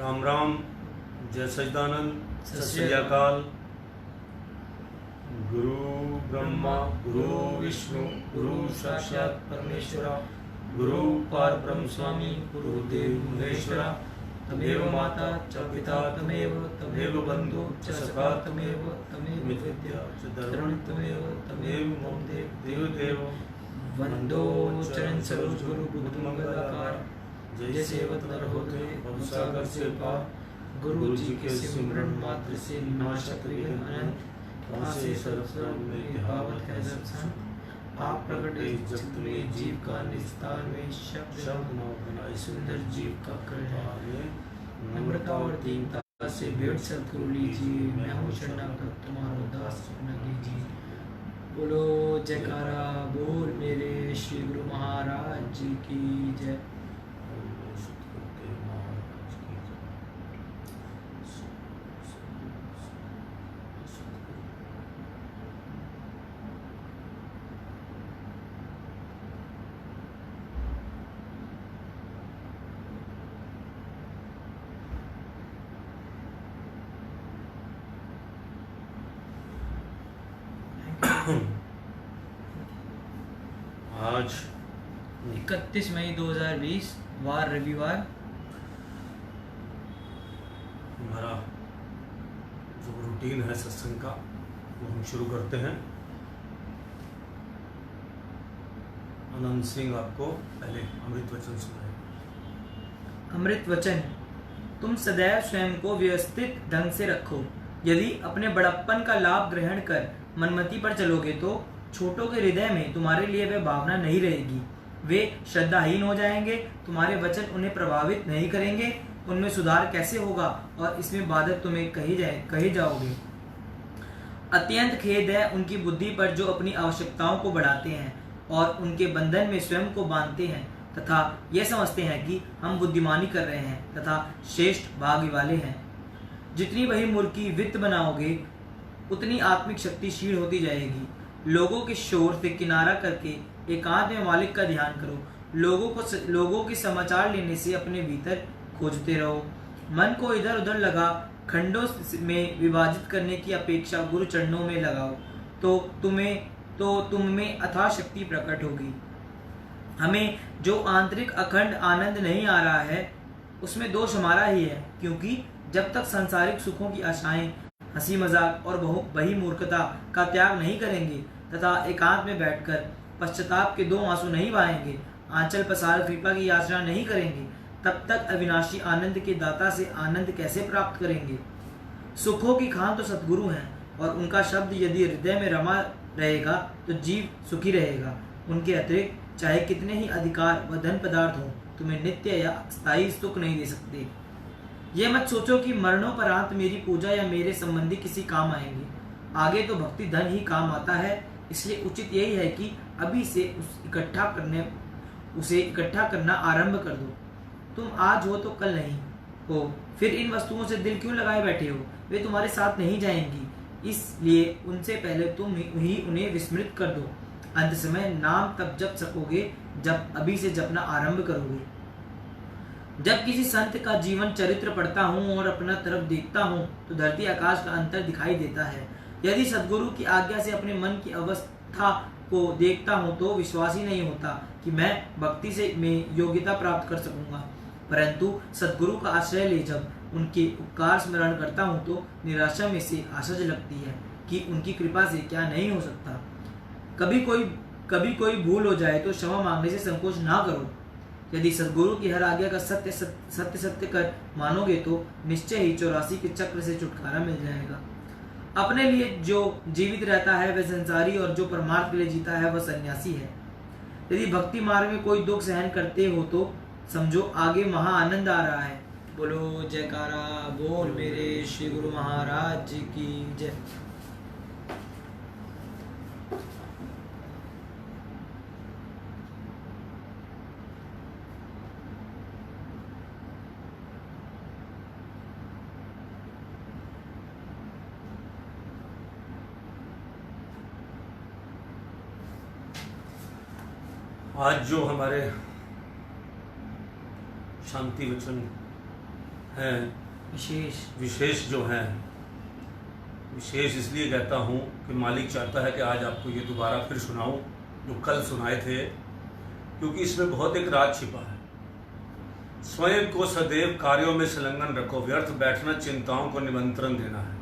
राम राम, जय सच्चिदानंद, सत श्री अकाल। गुरु ब्रह्मा गुरु विष्णु गुरु साक्षात परमेश्वरा, गुरु परब्रह्म स्वामी गुरुदेव महेश्वरा, तमेव माता च पिता तमेव, तमेव बंधु च सखा तमेव, तमेव विद्या च धर्म तमेव, तमेव मम देव देव। वंदो चरण सरोज गुरु बुद्ध मंगलाकार, जय सेवत नर होते सागर से पार। गुरु जी के सिमरन मात्र से नाशक विघ्न अनंत, से सर्वसर्व में भावत है दर्शन। आप प्रगटे जगत में जीव का निस्तार में, शब्द न बनाए सुंदर जीव का कल्याण। नम्रता और दीनता से भेंट सद्गुरु लीजिए, मैं हूँ शरणागत तुम्हारा दास सुन लीजिए। बोलो जयकारा बोल मेरे श्री गुरु महाराज जी की जय। आज 31 मई 2020 वार रविवार। हमारा जो रूटीन है सत्संग का वो हम शुरू करते हैं। आनंद सिंह आपको पहले अमृत वचन सुनाए। अमृत वचन। तुम सदैव स्वयं को व्यवस्थित ढंग से रखो। यदि अपने बड़प्पन का लाभ ग्रहण कर मनमति पर चलोगे तो छोटों के हृदय में तुम्हारे लिए वह भावना नहीं रहेगी। वे श्रद्धाहीन हो जाएंगे, तुम्हारे वचन उन्हें प्रभावित नहीं करेंगे, उनमें सुधार कैसे होगा और इसमें बाधक तुम्हें कही जाओगे। अत्यंत खेद है उनकी बुद्धि पर जो अपनी आवश्यकताओं को बढ़ाते हैं और उनके बंधन में स्वयं को बांधते हैं तथा यह समझते हैं कि हम बुद्धिमानी कर रहे हैं तथा श्रेष्ठ भाग्य वाले हैं। जितनी बहिर्मुखी वित्त बनाओगे उतनी आत्मिक शक्ति क्षीण होती जाएगी। लोगों के शोर से किनारा करके एकांत में मालिक का ध्यान करो। लोगों के समाचार लेने से अपने भीतर खोजते रहो। मन को इधर उधर लगा खंडों में विभाजित करने की अपेक्षा गुरु चरणों में लगाओ तो तुम में अथाह शक्ति प्रकट होगी। हमें जो आंतरिक अखंड आनंद नहीं आ रहा है उसमें दोष हमारा ही है, क्योंकि जब तक सांसारिक सुखों की आशाएं, हंसी मजाक और बहिर्मूर्खता का त्याग नहीं करेंगे तथा एकांत में बैठकर पश्चाताप के दो आंसू नहीं बहाएंगे, आंचल पसार कृपा की याचना नहीं करेंगे, तब तक अविनाशी आनंद के दाता से आनंद कैसे प्राप्त करेंगे। सुखों की खान तो सतगुरु हैं और उनका शब्द यदि हृदय में रमा रहेगा तो जीव सुखी रहेगा। उनके अतिरिक्त चाहे कितने ही अधिकार व धन पदार्थ हो, तुम्हें नित्य या स्थायी सुख नहीं दे सकते। ये मत सोचो कि मरणोपरांत मेरी पूजा या मेरे संबंधी किसी काम आएंगे। आगे तो भक्ति धन ही काम आता है, इसलिए उचित यही है कि अभी से उसे इकट्ठा करना आरंभ कर दो। तुम आज हो तो कल नहीं हो, फिर इन वस्तुओं से दिल क्यों लगाए बैठे हो? वे तुम्हारे साथ नहीं जाएंगी, इसलिए उनसे पहले तुम ही उन्हें विस्मृत कर दो। अंत समय नाम तब जप सकोगे जब अभी से जपना आरंभ करोगे। जब किसी संत का जीवन चरित्र पढ़ता हूँ और अपना तरफ देखता हूँ तो धरती आकाश का अंतर दिखाई देता है। यदि सद्गुरु की आज्ञा से अपने मन की अवस्था को देखता हूँ तो विश्वास ही नहीं होता कि मैं भक्ति से में योग्यता प्राप्त कर सकूंगा। परंतु सद्गुरु का आश्रय ले जब उनके उपकार स्मरण करता हूँ तो निराशा में से आशा लगती है कि उनकी कृपा से क्या नहीं हो सकता। कभी कोई भूल हो जाए तो क्षमा मांगने से संकोच ना करो। यदि सद्गुरु की हर आज्ञा का सत्य कर मानोगे तो निश्चय ही 84 के चक्र से छुटकारा मिल जाएगा। अपने लिए जो जीवित रहता है वह संसारी और जो परमार्थ के लिए जीता है वह सन्यासी है। यदि भक्ति मार्ग में कोई दुख सहन करते हो तो समझो आगे महा आनंद आ रहा है। बोलो जयकारा बोल मेरे श्री गुरु महाराज जी की जय। आज जो हमारे शांति वचन हैं विशेष जो हैं, विशेष इसलिए कहता हूँ कि मालिक चाहता है कि आज आपको ये दोबारा फिर सुनाऊँ जो कल सुनाए थे, क्योंकि इसमें बहुत एक राज छिपा है। स्वयं को सदैव कार्यों में संलग्न रखो, व्यर्थ बैठना चिंताओं को निमंत्रण देना है।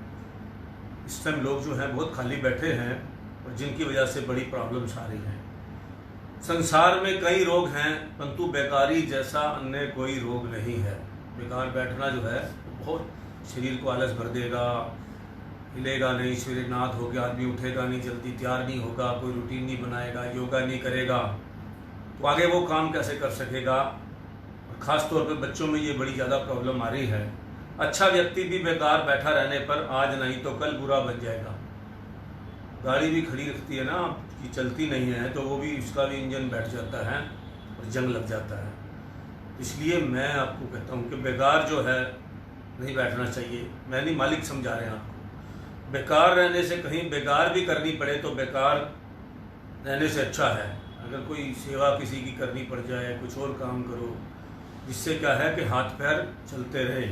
इस टाइम लोग जो हैं बहुत खाली बैठे हैं और जिनकी वजह से बड़ी प्रॉब्लम्स आ रही हैं। संसार में कई रोग हैं, परंतु बेकारी जैसा अन्य कोई रोग नहीं है। बेकार बैठना जो है बहुत शरीर को आलस भर देगा, हिलेगा नहीं, शरीर नाद हो गया, आदमी उठेगा नहीं, जल्दी तैयार नहीं होगा, कोई रूटीन नहीं बनाएगा, योगा नहीं करेगा, तो आगे वो काम कैसे कर सकेगा। खास तौर पे बच्चों में ये बड़ी ज़्यादा प्रॉब्लम आ रही है। अच्छा व्यक्ति भी बेकार बैठा रहने पर आज नहीं तो कल बुरा बन जाएगा। गाड़ी भी खड़ी रखती है ना कि चलती नहीं है, तो वो भी उसका भी इंजन बैठ जाता है और जंग लग जाता है। इसलिए मैं आपको कहता हूँ कि बेकार जो है नहीं बैठना चाहिए। मैं नहीं, मालिक समझा रहे हैं आपको। बेकार रहने से कहीं बेकार भी करनी पड़े तो बेकार रहने से अच्छा है। अगर कोई सेवा किसी की करनी पड़ जाए, कुछ और काम करो जिससे क्या है कि हाथ पैर चलते रहे।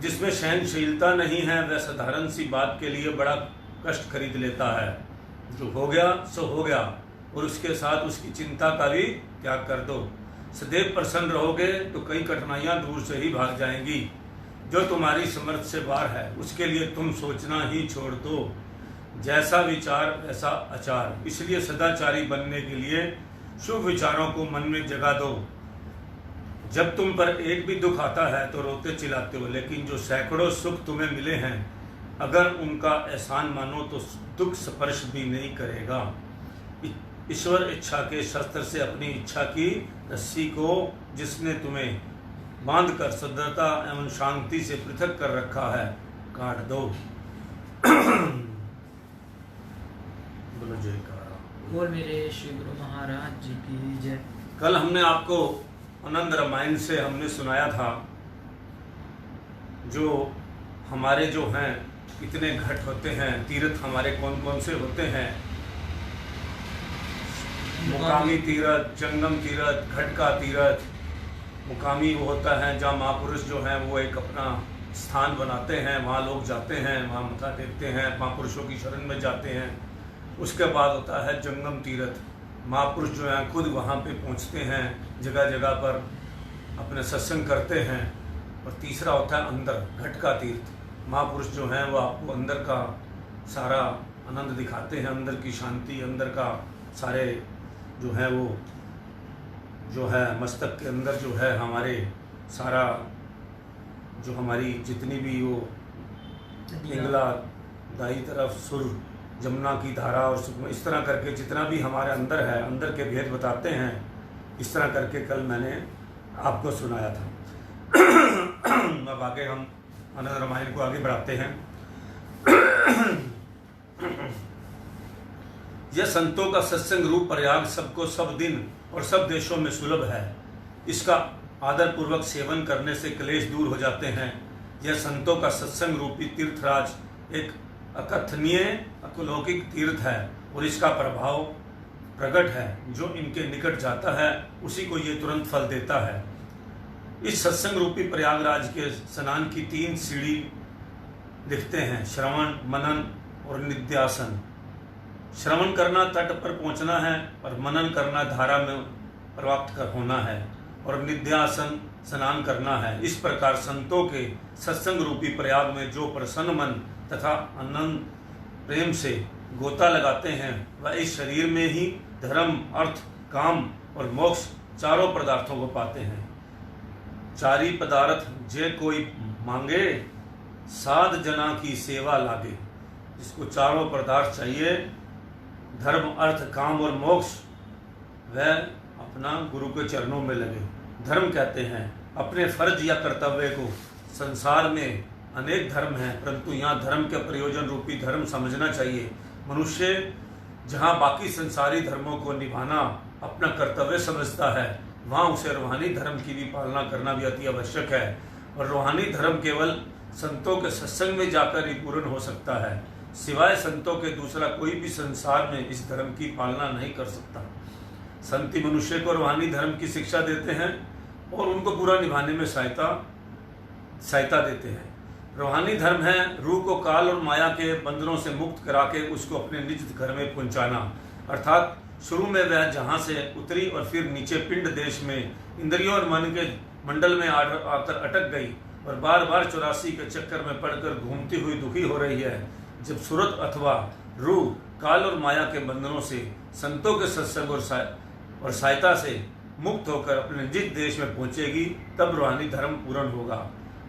जिसमें सहनशीलता नहीं है वह साधारण सी बात के लिए बड़ा कष्ट खरीद लेता है। जो हो गया सो हो गया, और उसके साथ उसकी चिंता का भी त्याग कर दो। सदैव प्रसन्न रहोगे तो कई कठिनाइयां दूर से ही भाग जाएंगी। जो तुम्हारी समर्थ से बाहर है उसके लिए तुम सोचना ही छोड़ दो। जैसा विचार वैसा आचार, इसलिए सदाचारी बनने के लिए शुभ विचारों को मन में जगा दो। जब तुम पर एक भी दुख आता है तो रोते चिल्लाते हो, लेकिन जो सैकड़ों सुख तुम्हें मिले हैं अगर उनका एहसान मानो तो दुख स्पर्श भी नहीं करेगा। ईश्वर इच्छा के शस्त्र से अपनी इच्छा की रस्सी को जिसने तुम्हें बांधकर सदरता एवं शांति से पृथक कर रखा है काट दो। बोलो जयकारा। और मेरे श्री गुरु महाराज जी की जय। कल हमने आपको आनंद रामायण से हमने सुनाया था जो हमारे जो हैं कितने घट होते हैं, तीर्थ हमारे कौन कौन से होते हैं। मुकामी तीर्थ, जंगम तीर्थ, घट का तीर्थ। मुकामी वो होता है जहाँ महापुरुष जो हैं वो एक अपना स्थान बनाते हैं, वहाँ लोग जाते हैं, वहाँ मत्था टेकते हैं, महापुरुषों की शरण में जाते हैं। उसके बाद होता है जंगम तीर्थ, महापुरुष जो हैं खुद वहाँ पे पहुँचते हैं, जगह जगह पर अपने सत्संग करते हैं। और तीसरा होता है अंदर, घट का तीर्थ। महापुरुष जो हैं वो आपको अंदर का सारा आनंद दिखाते हैं, अंदर की शांति, अंदर का सारे जो है वो जो है मस्तक के अंदर जो है हमारे सारा जो हमारी जितनी भी वो पिंगला दाई तरफ सुर, जमुना की धारा और सुकमा, इस तरह करके जितना भी हमारे अंदर है, अंदर के भेद बताते हैं। इस तरह करके कल मैंने आपको सुनाया था। अब आगे हम आनंद रामायण को आगे बढ़ाते हैं। यह संतों का सत्संग रूप प्रयाग सबको सब दिन और सब देशों में सुलभ है। इसका आदर पूर्वक सेवन करने से क्लेश दूर हो जाते हैं। यह संतों का सत्संग रूपी तीर्थराज एक अकथनीय अलौकिक तीर्थ है और इसका प्रभाव प्रकट है। जो इनके निकट जाता है उसी को ये तुरंत फल देता है। इस सत्संग रूपी प्रयागराज के स्नान की 3 सीढ़ी लिखते हैं, श्रवण, मनन और निध्यासन। श्रवण करना तट पर पहुंचना है और मनन करना धारा में प्रवाप्त कर होना है और निध्यासन स्नान करना है। इस प्रकार संतों के सत्संग रूपी प्रयाग में जो प्रसन्न मन तथा आनंद प्रेम से गोता लगाते हैं वह इस शरीर में ही धर्म, अर्थ, काम और मोक्ष चारों पदार्थों को पाते हैं। चारी पदार्थ जे कोई मांगे, साध जना की सेवा लागे। जिसको चारों पदार्थ चाहिए, धर्म, अर्थ, काम और मोक्ष, वह अपना गुरु के चरणों में लगे। धर्म कहते हैं अपने फर्ज या कर्तव्य को। संसार में अनेक धर्म हैं, परंतु यहाँ धर्म के प्रयोजन रूपी धर्म समझना चाहिए। मनुष्य जहाँ बाकी संसारी धर्मों को निभाना अपना कर्तव्य समझता है, वहाँ उसे रूहानी धर्म की भी पालना करना भी अति आवश्यक है। और रूहानी धर्म केवल संतों के सत्संग में जाकर ही पूर्ण हो सकता है। सिवाय संतों के दूसरा कोई भी संसार में इस धर्म की पालना नहीं कर सकता। संत ही मनुष्य को रूहानी धर्म की शिक्षा देते हैं और उनको पूरा निभाने में सहायता सहायता देते हैं। रूहानी धर्म है रूह को काल और माया के बंधनों से मुक्त करा के उसको अपने निज घर में पहुंचाना। अर्थात शुरू में वह जहाँ से उतरी और फिर नीचे पिंड देश में इंद्रियों और मन के मंडल में आकर अटक गई और बार बार 84 के चक्कर में पड़कर घूमती हुई दुखी हो रही है। जब सूरत अथवा रूह काल और माया के बंधनों से संतों के सत्संग और सहायता से मुक्त होकर अपने निज देश में पहुंचेगी, तब रूहानी धर्म पूर्ण होगा।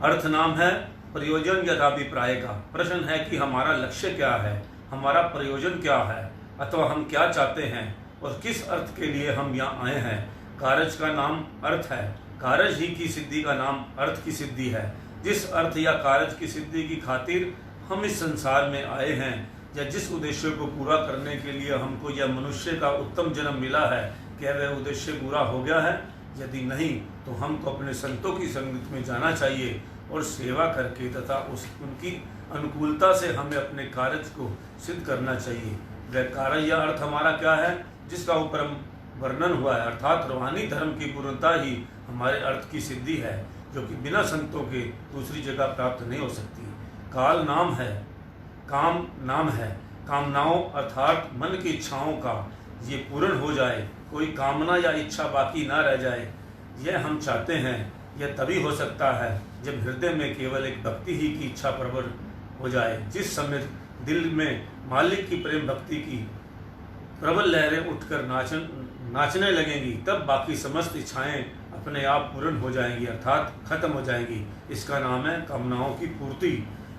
अर्थ नाम है प्रयोजन यथाभिप्राय का। प्रश्न है कि हमारा लक्ष्य क्या है, हमारा प्रयोजन क्या है, अथवा हम क्या चाहते हैं और किस अर्थ के लिए हम यहाँ आए हैं। कारज का नाम अर्थ है, कारज ही की सिद्धि का नाम अर्थ की सिद्धि है। जिस अर्थ या कारज की सिद्धि की खातिर हम इस संसार में आए हैं या जिस उद्देश्य को पूरा करने के लिए हमको यह मनुष्य का उत्तम जन्म मिला है, क्या वह उद्देश्य पूरा हो गया है? यदि नहीं तो हमको अपने संतों की संगत में जाना चाहिए और सेवा करके तथा उनकी अनुकूलता से हमें अपने कार्य को सिद्ध करना चाहिए। वह कार्य या अर्थ हमारा क्या है जिसका ऊपर वर्णन हुआ है, अर्थात रूहानी धर्म की पूर्णता ही हमारे अर्थ की सिद्धि है, जो कि बिना संतों के दूसरी जगह प्राप्त नहीं हो सकती। काल नाम है, काम नाम है, कामनाओं अर्थात मन की इच्छाओं का ये पूर्ण हो जाए, कोई कामना या इच्छा बाकी ना रह जाए, यह हम चाहते हैं। यह तभी हो सकता है जब हृदय में केवल एक भक्ति ही की इच्छा प्रबल हो जाए। जिस समय दिल में मालिक की प्रेम भक्ति की प्रबल लहरें उठकर नाचने लगेंगी, तब बाकी समस्त इच्छाएं अपने आप पूर्ण हो जाएंगी, अर्थात खत्म हो जाएंगी। इसका नाम है कामनाओं की पूर्ति।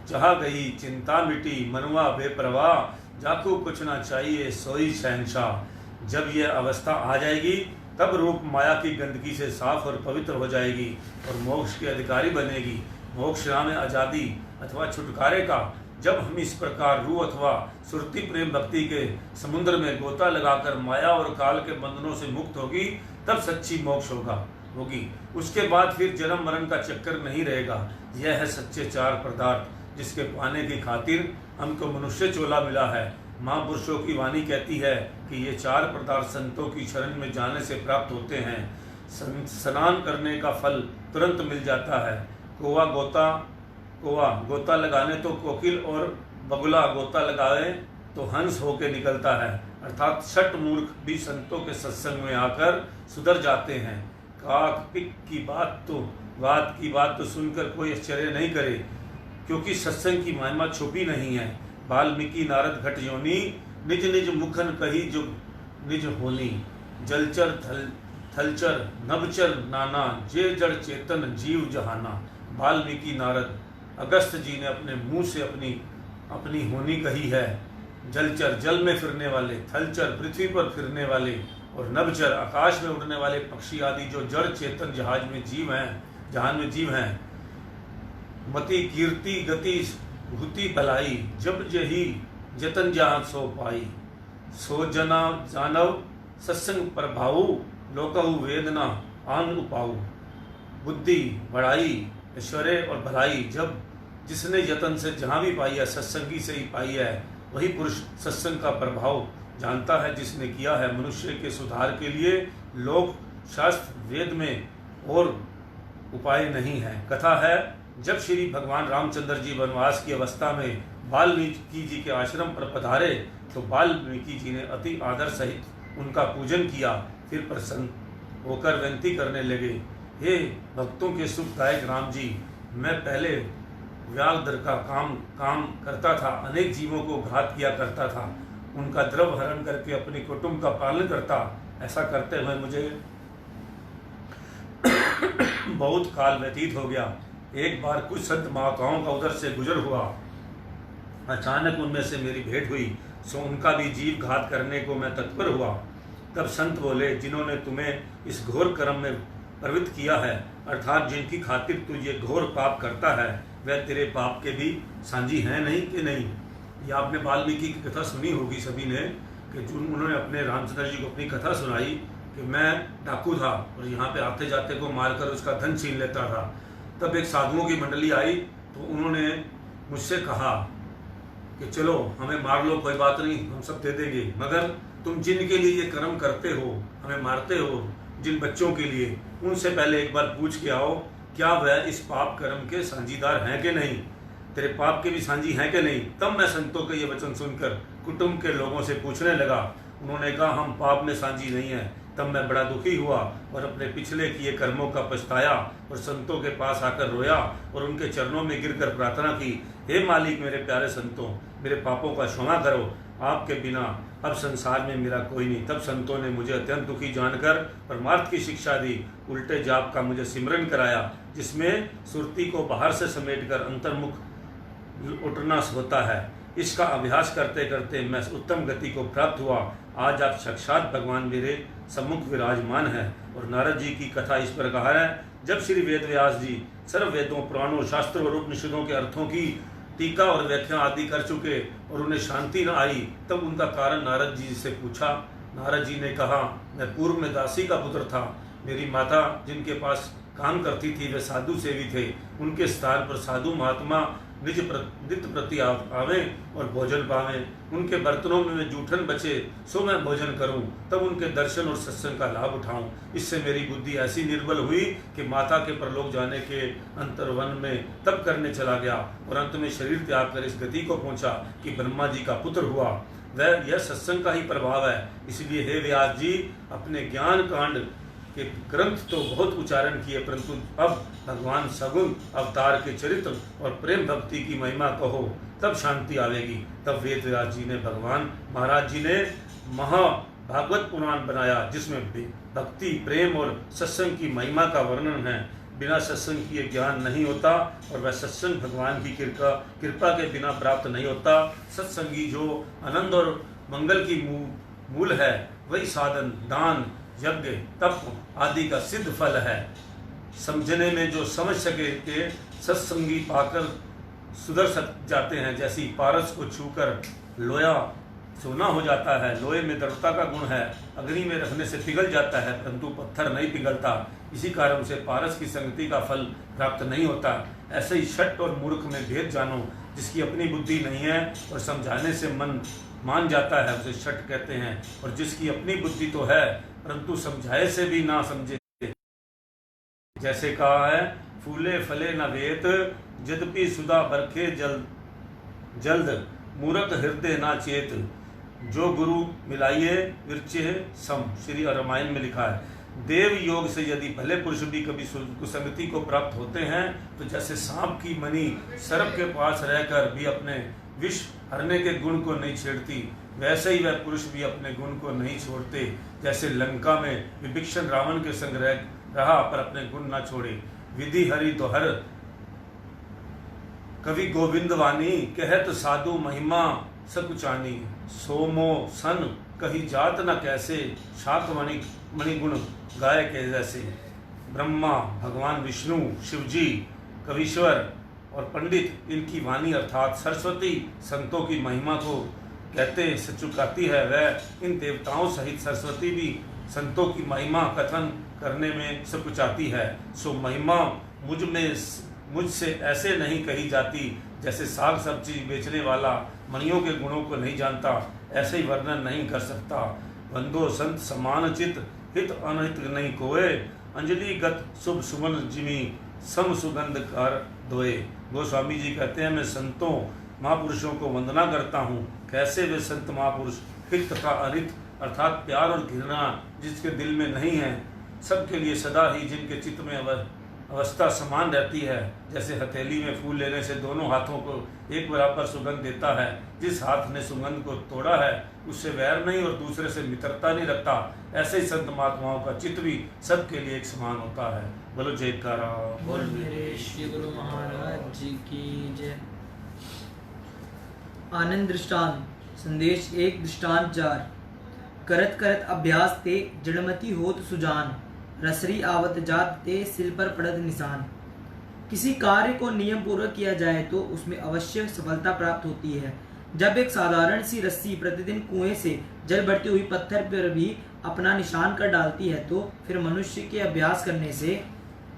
जहाँ गई चिंता मिटी, मनवा बेपरवाह, जाको कुछ ना चाहिए सोई शहंशाह। जब यह अवस्था आ जाएगी तब रूप माया की गंदगी से साफ और पवित्र हो जाएगी और मोक्ष के अधिकारी बनेगी। मोक्ष नाम है आज़ादी अथवा छुटकारे का। जब हम इस प्रकार रूह अथवा सुरती प्रेम भक्ति के समुद्र में गोता लगाकर माया और काल के बंधनों से मुक्त होगी, तब सच्ची मोक्ष होगी। उसके बाद फिर जन्म मरण का चक्कर नहीं रहेगा। यह है सच्चे चार पदार्थ जिसके पाने की खातिर हमको मनुष्य चोला मिला है। महापुरुषों की वाणी कहती है कि ये चार पदार्थ संतों की शरण में जाने से प्राप्त होते हैं। स्नान करने का फल तुरंत मिल जाता है। कौवा गोता लगाने तो कोकिल और बगुला गोता लगाए तो हंस होके निकलता है, अर्थात छठ मूर्ख भी संतों के सत्संग में आकर सुधर जाते हैं। काक पिक की बात तो सुनकर कोई आश्चर्य नहीं करे, क्योंकि सत्संग की महिमा छुपी नहीं है। वाल्मीकि नारद घट योनी, निज निज मुखन कही जो निज होनी। जलचर थलचर नभचर नाना, जे जड़ चेतन जीव जहाना। वाल्मीकि नारद अगस्त जी ने अपने मुंह से अपनी होनी कही है। जलचर जल में फिरने वाले, थलचर पृथ्वी पर फिरने वाले और नभचर आकाश में उड़ने वाले पक्षी आदि जो जड़ चेतन जहान में जीव हैं। मति कीर्ति गति भूति भलाई, जब जही जतन जहाँ सो पाई। सो जना जानव सत्संग प्रभाऊ, लोकहु वेदना आन उपाऊ। बुद्धि बढ़ाई ऐश्वर्य और भलाई, जब जिसने यतन से जहाँ भी पाई है सत्संगी से ही पाई है, वही पुरुष सत्संग का प्रभाव जानता है जिसने किया है। मनुष्य के सुधार के लिए लोक शास्त्र वेद में और उपाय नहीं है। कथा है, जब श्री भगवान रामचंद्र जी वनवास की अवस्था में वाल्मीकि जी के आश्रम पर पधारे तो वाल्मीकि जी ने अति आदर सहित उनका पूजन किया। फिर प्रसन्न होकर विनती करने लगे, हे भक्तों के सुखदायक राम जी, मैं पहले व्याघ्र का काम करता था, अनेक जीवों को घात किया करता था, उनका द्रव हरण करके अपने कुटुंब का पालन करता। ऐसा करते हुए मुझे बहुत काल व्यतीत हो गया। एक बार कुछ संत महात्माओं का उधर से गुजर हुआ, अचानक उनमें से मेरी भेंट हुई, सो उनका भी जीव घात करने को मैं तत्पर हुआ। तब संत बोले, जिन्होंने तुम्हें इस घोर कर्म में प्रवृत्त किया है, अर्थात जिनकी खातिर तू ये घोर पाप करता है, वह तेरे पाप के भी साझी हैं नहीं कि नहीं। ये आपने वाल्मीकि की कथा सुनी होगी सभी ने, कि जो उन्होंने अपने रामचंद्र जी को अपनी कथा सुनाई कि मैं डाकू था और यहाँ पे आते जाते को मारकर उसका धन छीन लेता था। तब एक साधुओं की मंडली आई तो उन्होंने मुझसे कहा कि चलो हमें मार लो, कोई बात नहीं, हम सब दे देंगे, मगर तुम जिनके लिए ये कर्म करते हो, हमें मारते हो, जिन बच्चों के लिए, उनसे पहले एक बार पूछ के आओ क्या वह इस पाप कर्म के साझीदार हैं कि नहीं, तेरे पाप के भी साझी हैं कि नहीं। तब मैं संतों के ये वचन सुनकर कुटुंब के लोगों से पूछने लगा। उन्होंने कहा हम पाप में साझी नहीं हैं। तब मैं बड़ा दुखी हुआ और अपने पिछले किए कर्मों का पछताया और संतों के पास आकर रोया और उनके चरणों में गिरकर प्रार्थना की, हे मालिक, मेरे प्यारे संतों, मेरे पापों का क्षमा करो, आपके बिना अब संसार में मेरा कोई नहीं। तब संतों ने मुझे अत्यंत दुखी जानकर परमार्थ की शिक्षा दी, उल्टे जाप का मुझे सिमरन कराया, जिसमें सुरती को बाहर से समेटकर अंतर्मुख उठना होता है। इसका अभ्यास करते करते मैं उत्तम गति को प्राप्त हुआ। आज आप साक्षात भगवान मेरे सम्मुख विराजमान है। और नारद जी की कथा इस प्रकार है। जब श्री वेद व्यास जी सर्व वेदों, पुराणों, शास्त्रों और उपनिषदों के अर्थों की टीका और व्याख्या आदि कर चुके और उन्हें शांति न आई, तब उनका कारण नारद जी से पूछा। नारद जी ने कहा, मैं पूर्व में दासी का पुत्र था। मेरी माता जिनके पास काम करती थी वे साधु सेवी थे। उनके स्थान पर साधु महात्मा नित्य प्रति आवे और भोजन पावे। उनके बर्तनों में जूठन बचे सो मैं भोजन करूं, तब उनके दर्शन और सत्संग का लाभ उठाऊं। इससे मेरी बुद्धि ऐसी निर्बल हुई कि माता के परलोक जाने के अंतर्वन में तप करने चला गया और अंत में शरीर त्याग कर इस गति को पहुंचा कि ब्रह्मा जी का पुत्र हुआ। वह यह सत्संग का ही प्रभाव है। इसलिए हे व्यास जी, अपने ज्ञान कांड के ग्रंथ तो बहुत उच्चारण किए, परंतु अब भगवान सगुण अवतार के चरित्र और प्रेम भक्ति की महिमा कहो, तब शांति आवेगी। तब वेद व्यास जी ने भगवान महाराज जी ने महाभागवत पुराण बनाया, जिसमें भक्ति, प्रेम और सत्संग की महिमा का वर्णन है। बिना सत्संग किए ज्ञान नहीं होता और वह सत्संग भगवान की कृपा के बिना प्राप्त नहीं होता। सत्संगी जो आनंद और मंगल की मूल है, वही साधन, दान, यज्ञ, तप आदि का सिद्ध फल है। समझने में जो समझ सके के सत्संगी पाकर सुधर जाते हैं। जैसी पारस को छूकर लोया सोना हो जाता है। लोहे में दृढ़ता का गुण है, अग्नि में रखने से पिघल जाता है, परंतु पत्थर नहीं पिघलता। इसी कारण से पारस की संगति का फल प्राप्त नहीं होता। ऐसे ही शठ और मूर्ख में भेद जानो। जिसकी अपनी बुद्धि नहीं है और समझाने से मन मान जाता है, उसे शठ कहते हैं। और जिसकी अपनी बुद्धि तो है, परंतु समझाए से भी ना समझे, जैसे कहा है, फूले फले न वेत, यद्यपि सुधा बरखे जल्द, मूर्ख हृदय ना चेत, जो गुरु मिलाइए विरचे सम। श्री रामायण में लिखा है। देव योग से यदि भले पुरुष भी कभी कुसंगति को प्राप्त होते हैं, तो जैसे सांप की मणि सर्प के पास रहकर भी अपने विष हरने के गुण को नहीं छेड़ती, वैसे ही वह पुरुष भी अपने गुण को नहीं छोड़ते। जैसे लंका में विभीषण रावण के संग रहा पर अपने गुण न छोड़े। विधि हरि तो हर कवि गोविंद वाणी, कहत साधु महिमा सकुचानी। सोमो सन कही जात न कैसे, शाक मणि गुण गाय के जैसे। ब्रह्मा, भगवान विष्णु, शिवजी, कवीश्वर और पंडित, इनकी वाणी अर्थात सरस्वती संतों की महिमा को कहते सचुकाती है। वह इन देवताओं सहित सरस्वती भी संतों की महिमा कथन करने में सकुचाती है। सो महिमा मुझसे ऐसे नहीं कही जाती, जैसे साग सब्जी बेचने वाला मणियों के गुणों को नहीं जानता, ऐसे ही वर्णन नहीं कर सकता। बंदो संत समान चित, हित अनहित नहीं कोय, अंजलि गत शुभ सुमन जिमी, सम सुगंध कर दोए। गोस्वामी जी कहते हैं, मैं संतों महापुरुषों को वंदना करता हूँ। कैसे वे संत महापुरुष हित तथा अनित अर्थात प्यार और घृणा जिसके दिल में नहीं है, सबके लिए सदा ही जिनके चित्त में अवस्था समान रहती है। जैसे हथेली में फूल लेने से दोनों हाथों को एक बराबर सुगंध देता है। जिस हाथ ने सुगंध को तोड़ा है उससे वैर नहीं और दूसरे से मित्रता नहीं रखता। ऐसे ही संत महात्माओं का चित्त भी सबके लिए एक समान होता है। बोलो जयकारा बोल मेरे श्री गुरु महाराज जी की जय। आनंद दृष्टांत संदेश 1 दृष्टांत 4। करत करत अभ्यास ते जड़मती होत सुजान, रसरी आवत जात ते सिल पर पड़त निशान। किसी कार्य को नियम पूर्वक किया जाए तो उसमें अवश्य सफलता प्राप्त होती है। जब एक साधारण सी रस्सी प्रतिदिन कुएं से जल भरती हुई पत्थर पर भी अपना निशान कर डालती है, तो फिर मनुष्य के अभ्यास करने से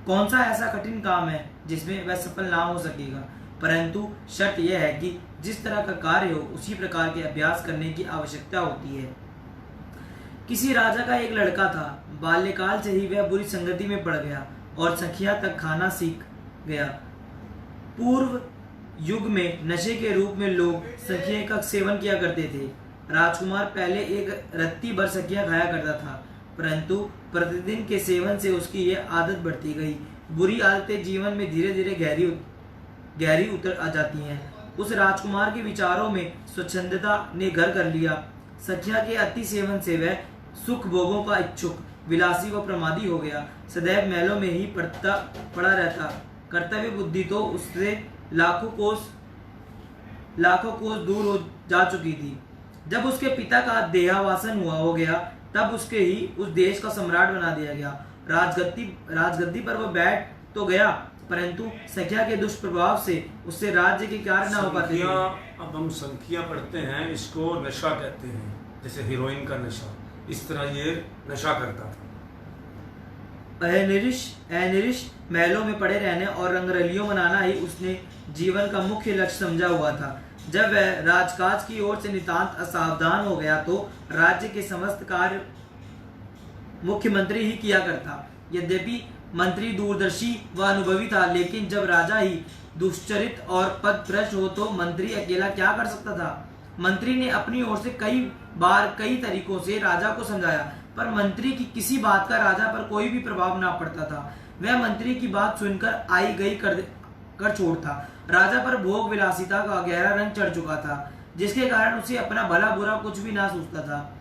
कौन सा ऐसा कठिन काम है जिसमें वह सफल ना हो सकेगा। परंतु शर्त यह है कि जिस तरह का कार्य हो उसी प्रकार के अभ्यास करने की आवश्यकता होती है। किसी राजा का एक लड़का था। बाल्यकाल से ही वह बुरी संगति में पड़ गया। और सखिया तक खाना सीख गया। पूर्व युग में नशे के रूप में लोग सखिया का सेवन किया करते थे। राजकुमार पहले एक रत्ती भर सखिया खाया करता था, परंतु प्रतिदिन के सेवन से उसकी यह आदत बढ़ती गई। बुरी आदतें जीवन में धीरे धीरे गहरी उतर आ जाती हैं। उस राजकुमार के विचारों में स्वच्छंदता ने घर कर लिया। सखिया के अति सेवन से वह सुख भोगों का इच्छुक, विलासी व प्रमादी हो गया। सदैव महलों में ही पड़ा रहता। कर्तव्य बुद्धि तो उससे लाखों कोस दूर हो जा चुकी थी। जब उसके पिता का देहावासन हो गया, तब उसके ही उस देश का सम्राट बना दिया गया। राजगद्दी पर वह बैठ तो गया, परंतु सखिया के दुष्प्रभाव से उससे राज्य के कार्य न हो पाते थे। अब हम संख्या पढ़ते हैं, इसको नशा कहते हैं, जैसे हीरोइन का नशा। इस तरह ये नशा करता था। अनिरिश महलों में पड़े रहने और रंगरलियों मनाना ही उसने जीवन का मुख्य लक्ष्य समझा हुआ था। जब वह राजकाज की ओर से नितांत असावधान हो गया तो राज्य के समस्त कार्य मुख्यमंत्री ही किया करता। यद्यपि मंत्री दूरदर्शी व अनुभवी था, लेकिन जब राजा ही दुष्चरित और पदभ्रष्ट हो तो मंत्री अकेला क्या कर सकता था। मंत्री ने अपनी ओर से कई बार कई तरीकों से राजा को समझाया, पर मंत्री की किसी बात का राजा पर कोई भी प्रभाव ना पड़ता था। वह मंत्री की बात सुनकर आई गई कर छोड़ता। राजा पर भोग विलासिता का गहरा रंग चढ़ चुका था, जिसके कारण उसे अपना भला बुरा कुछ भी ना सोचता था।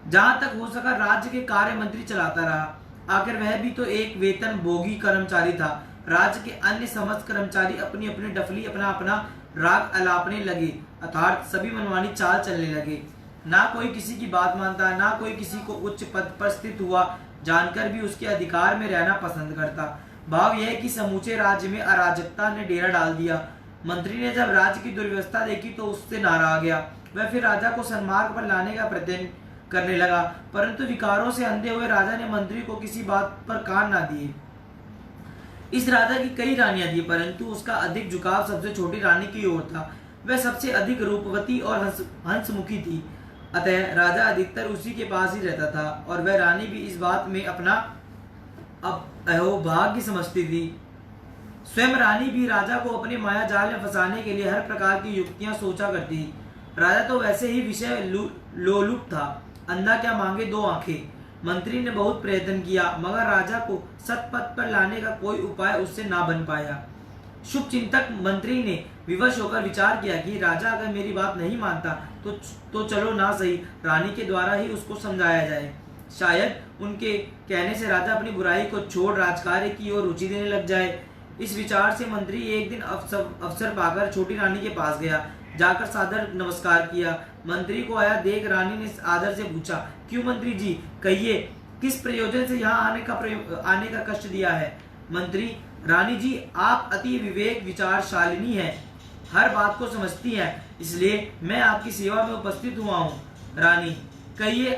जहां तक हो सका राज्य के कार्य मंत्री चलाता रहा। आखिर वह भी तो एक वेतन भोगी कर्मचारी था। राज्य के अन्य समस्त कर्मचारी अपनी अपनी डफली अपना अपना राग अलापने लगे, अर्थात सभी मनमानी चाल चलने लगे। ना कोई किसी की बात मानता, ना कोई किसी को उच्च पद पर स्थित हुआ जानकर भी उसके अधिकार में रहना पसंद करता। भाव यह कि समूचे राज्य में अराजकता ने डेरा डाल दिया। मंत्री ने जब राज्य की दुर्व्यवस्था देखी तो उससे नाराज आ गया। वह फिर राजा को सन्मार्ग पर लाने का प्रयत्न करने लगा, परंतु विकारों से अंधे हुए राजा ने मंत्री को किसी बात पर कान ना दिए। इस राजा की कई रानियां थी, परंतु उसका अधिक झुकाव सबसे छोटी रानी की ओर था। वह सबसे अधिक रूपवती और हंसमुखी थी, अतः राजा अधिकतर उसी के पास ही रहता था, और वह रानी भी इस बात में अपना अहोभाग्य समझती थी। स्वयं रानी भी राजा को अपने माया जाल में फंसाने के लिए हर प्रकार की युक्तियां सोचा करती। राजा तो वैसे ही विषय लोलुप था, अंधा क्या मांगे दो आंखें। मंत्री ने बहुत प्रयत्न किया, मगर राजा को सतपथ पर लाने का कोई उपाय उससे ना बन पाया। शुभ चिंतक मंत्री ने विवश होकर विचार किया कि राजा अगर मेरी बात नहीं मानता तो चलो ना सही, रानी के द्वारा ही उसको समझाया जाए। शायद उनके कहने से राजा अपनी बुराई को छोड़ राजकार्य की ओर रुचि देने लग जाए। इस विचार से मंत्री एक दिन अवसर पाकर छोटी रानी के पास गया। जाकर सादर नमस्कार किया। मंत्री को आया देख रानी ने आदर से पूछा, क्यों मंत्री जी, कहिए किस प्रयोजन से यहाँ आने का कष्ट दिया है। मंत्री, रानी जी आप अति विवेक विचारशालिनी हैं, हर बात को समझती हैं, इसलिए मैं आपकी सेवा में उपस्थित हुआ हूँ। रानी, कहिए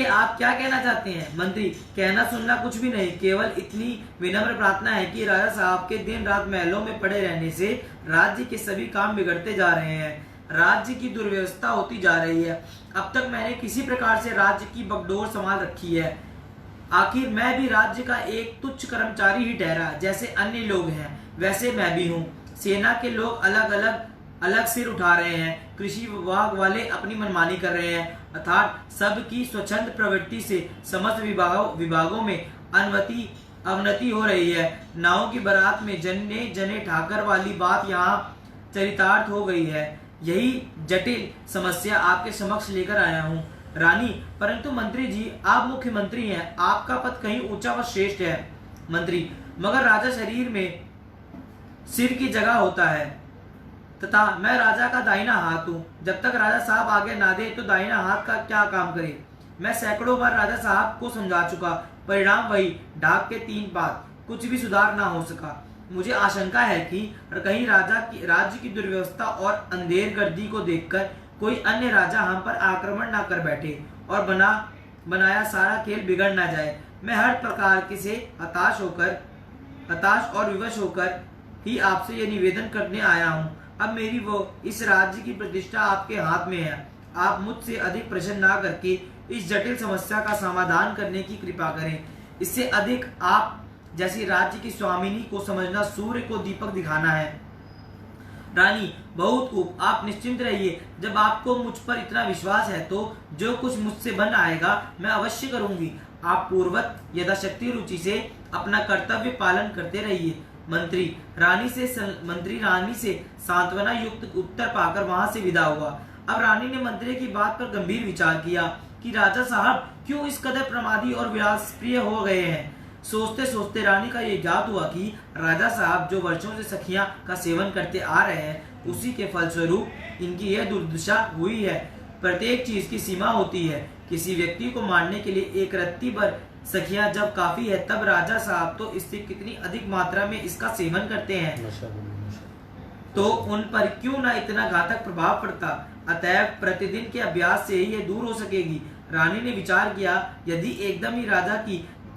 आप क्या कहना चाहते हैं। मंत्री, कहना सुनना कुछ भी नहीं, केवल इतनी विनम्र प्रार्थना है कि राजा साहब के दिन रात महलों में पड़े रहने से राज्य के सभी काम बिगड़ते जा रहे हैं, राज्य की दुर्व्यवस्था होती जा रही है। अब तक मैंने किसी प्रकार से राज्य की बगडोर संभाल रखी है। आखिर मैं भी राज्य का एक तुच्छ कर्मचारी ही ठहरा। जैसे अन्य लोग हैं वैसे मैं भी हूँ। सेना के लोग अलग सिर उठा रहे हैं, कृषि विभाग वाले अपनी मनमानी कर रहे हैं, अर्थात सबकी स्वच्छंद प्रवृत्ति से समस्त विभागों में अवनति हो रही है। नावों की बारात में जने ठाकर वाली बात यहाँ चरितार्थ हो गई है। यही जटिल समस्या आपके समक्ष लेकर आया हूँ। रानी, परंतु मंत्री जी आप मुख्यमंत्री हैं, आपका पद कहीं ऊंचा व श्रेष्ठ है। मंत्री, मगर राजा शरीर में सिर की जगह होता है तथा मैं राजा का दाहिना हाथ हूँ। जब तक राजा साहब आगे ना दे तो दाहिना हाथ का क्या काम करे। मैं सैकड़ों बार राजा साहब को समझा चुका, परिणाम वही, ढाक के 3 बात, कुछ भी सुधार ना हो सका। मुझे आशंका है कि कहीं राज्य की दुर्व्यवस्था और अंधेर गर्दी को देखकर कोई अन्य राजा हम पर आक्रमण ना कर बैठे और बनाया सारा खेल बिगड़ ना जाए। मैं हर प्रकार से हताश और विवश होकर ही आपसे ये निवेदन करने आया हूँ। अब मेरी इस राज्य की प्रतिष्ठा आपके हाथ में है। आप मुझसे अधिक प्रश्न ना करके इस जटिल समस्या का समाधान करने की कृपा करें। इससे अधिक आप जैसी राज्य की स्वामिनी को समझना सूर्य को दीपक दिखाना है। रानी, बहुत खूब, आप निश्चिंत रहिए। जब आपको मुझ पर इतना विश्वास है तो जो कुछ मुझसे बन आएगा मैं अवश्य करूंगी। आप पूर्वत यथाशक्ति रुचि से अपना कर्तव्य पालन करते रहिए। मंत्री रानी से सांत्वना युक्त उत्तर पाकर वहां से विदा हुआ। अब रानी ने मंत्री की बात पर गंभीर विचार किया कि राजा साहब क्यों इस कदर प्रमादी और विलासप्रिय हो गए हैं। सोचते सोचते रानी का ये ज्ञात हुआ कि राजा साहब जो वर्षों से सखियां का सेवन करते आ रहे हैं, उसी के फलस्वरूप इनकी यह दुर्दशा हुई है। प्रत्येक चीज की सीमा होती है। किसी व्यक्ति को मारने के लिए एक रत्ती भर सखियां जब काफी है, तब राजा साहब तो इससे कितनी अधिक मात्रा में इसका सेवन करते हैं, तो उन पर क्यों ना इतना घातक प्रभाव पड़ता। अतएव प्रतिदिन के अभ्यास से ही यह दूर हो सकेगी। रानी ने विचार किया, यदि एकदम ही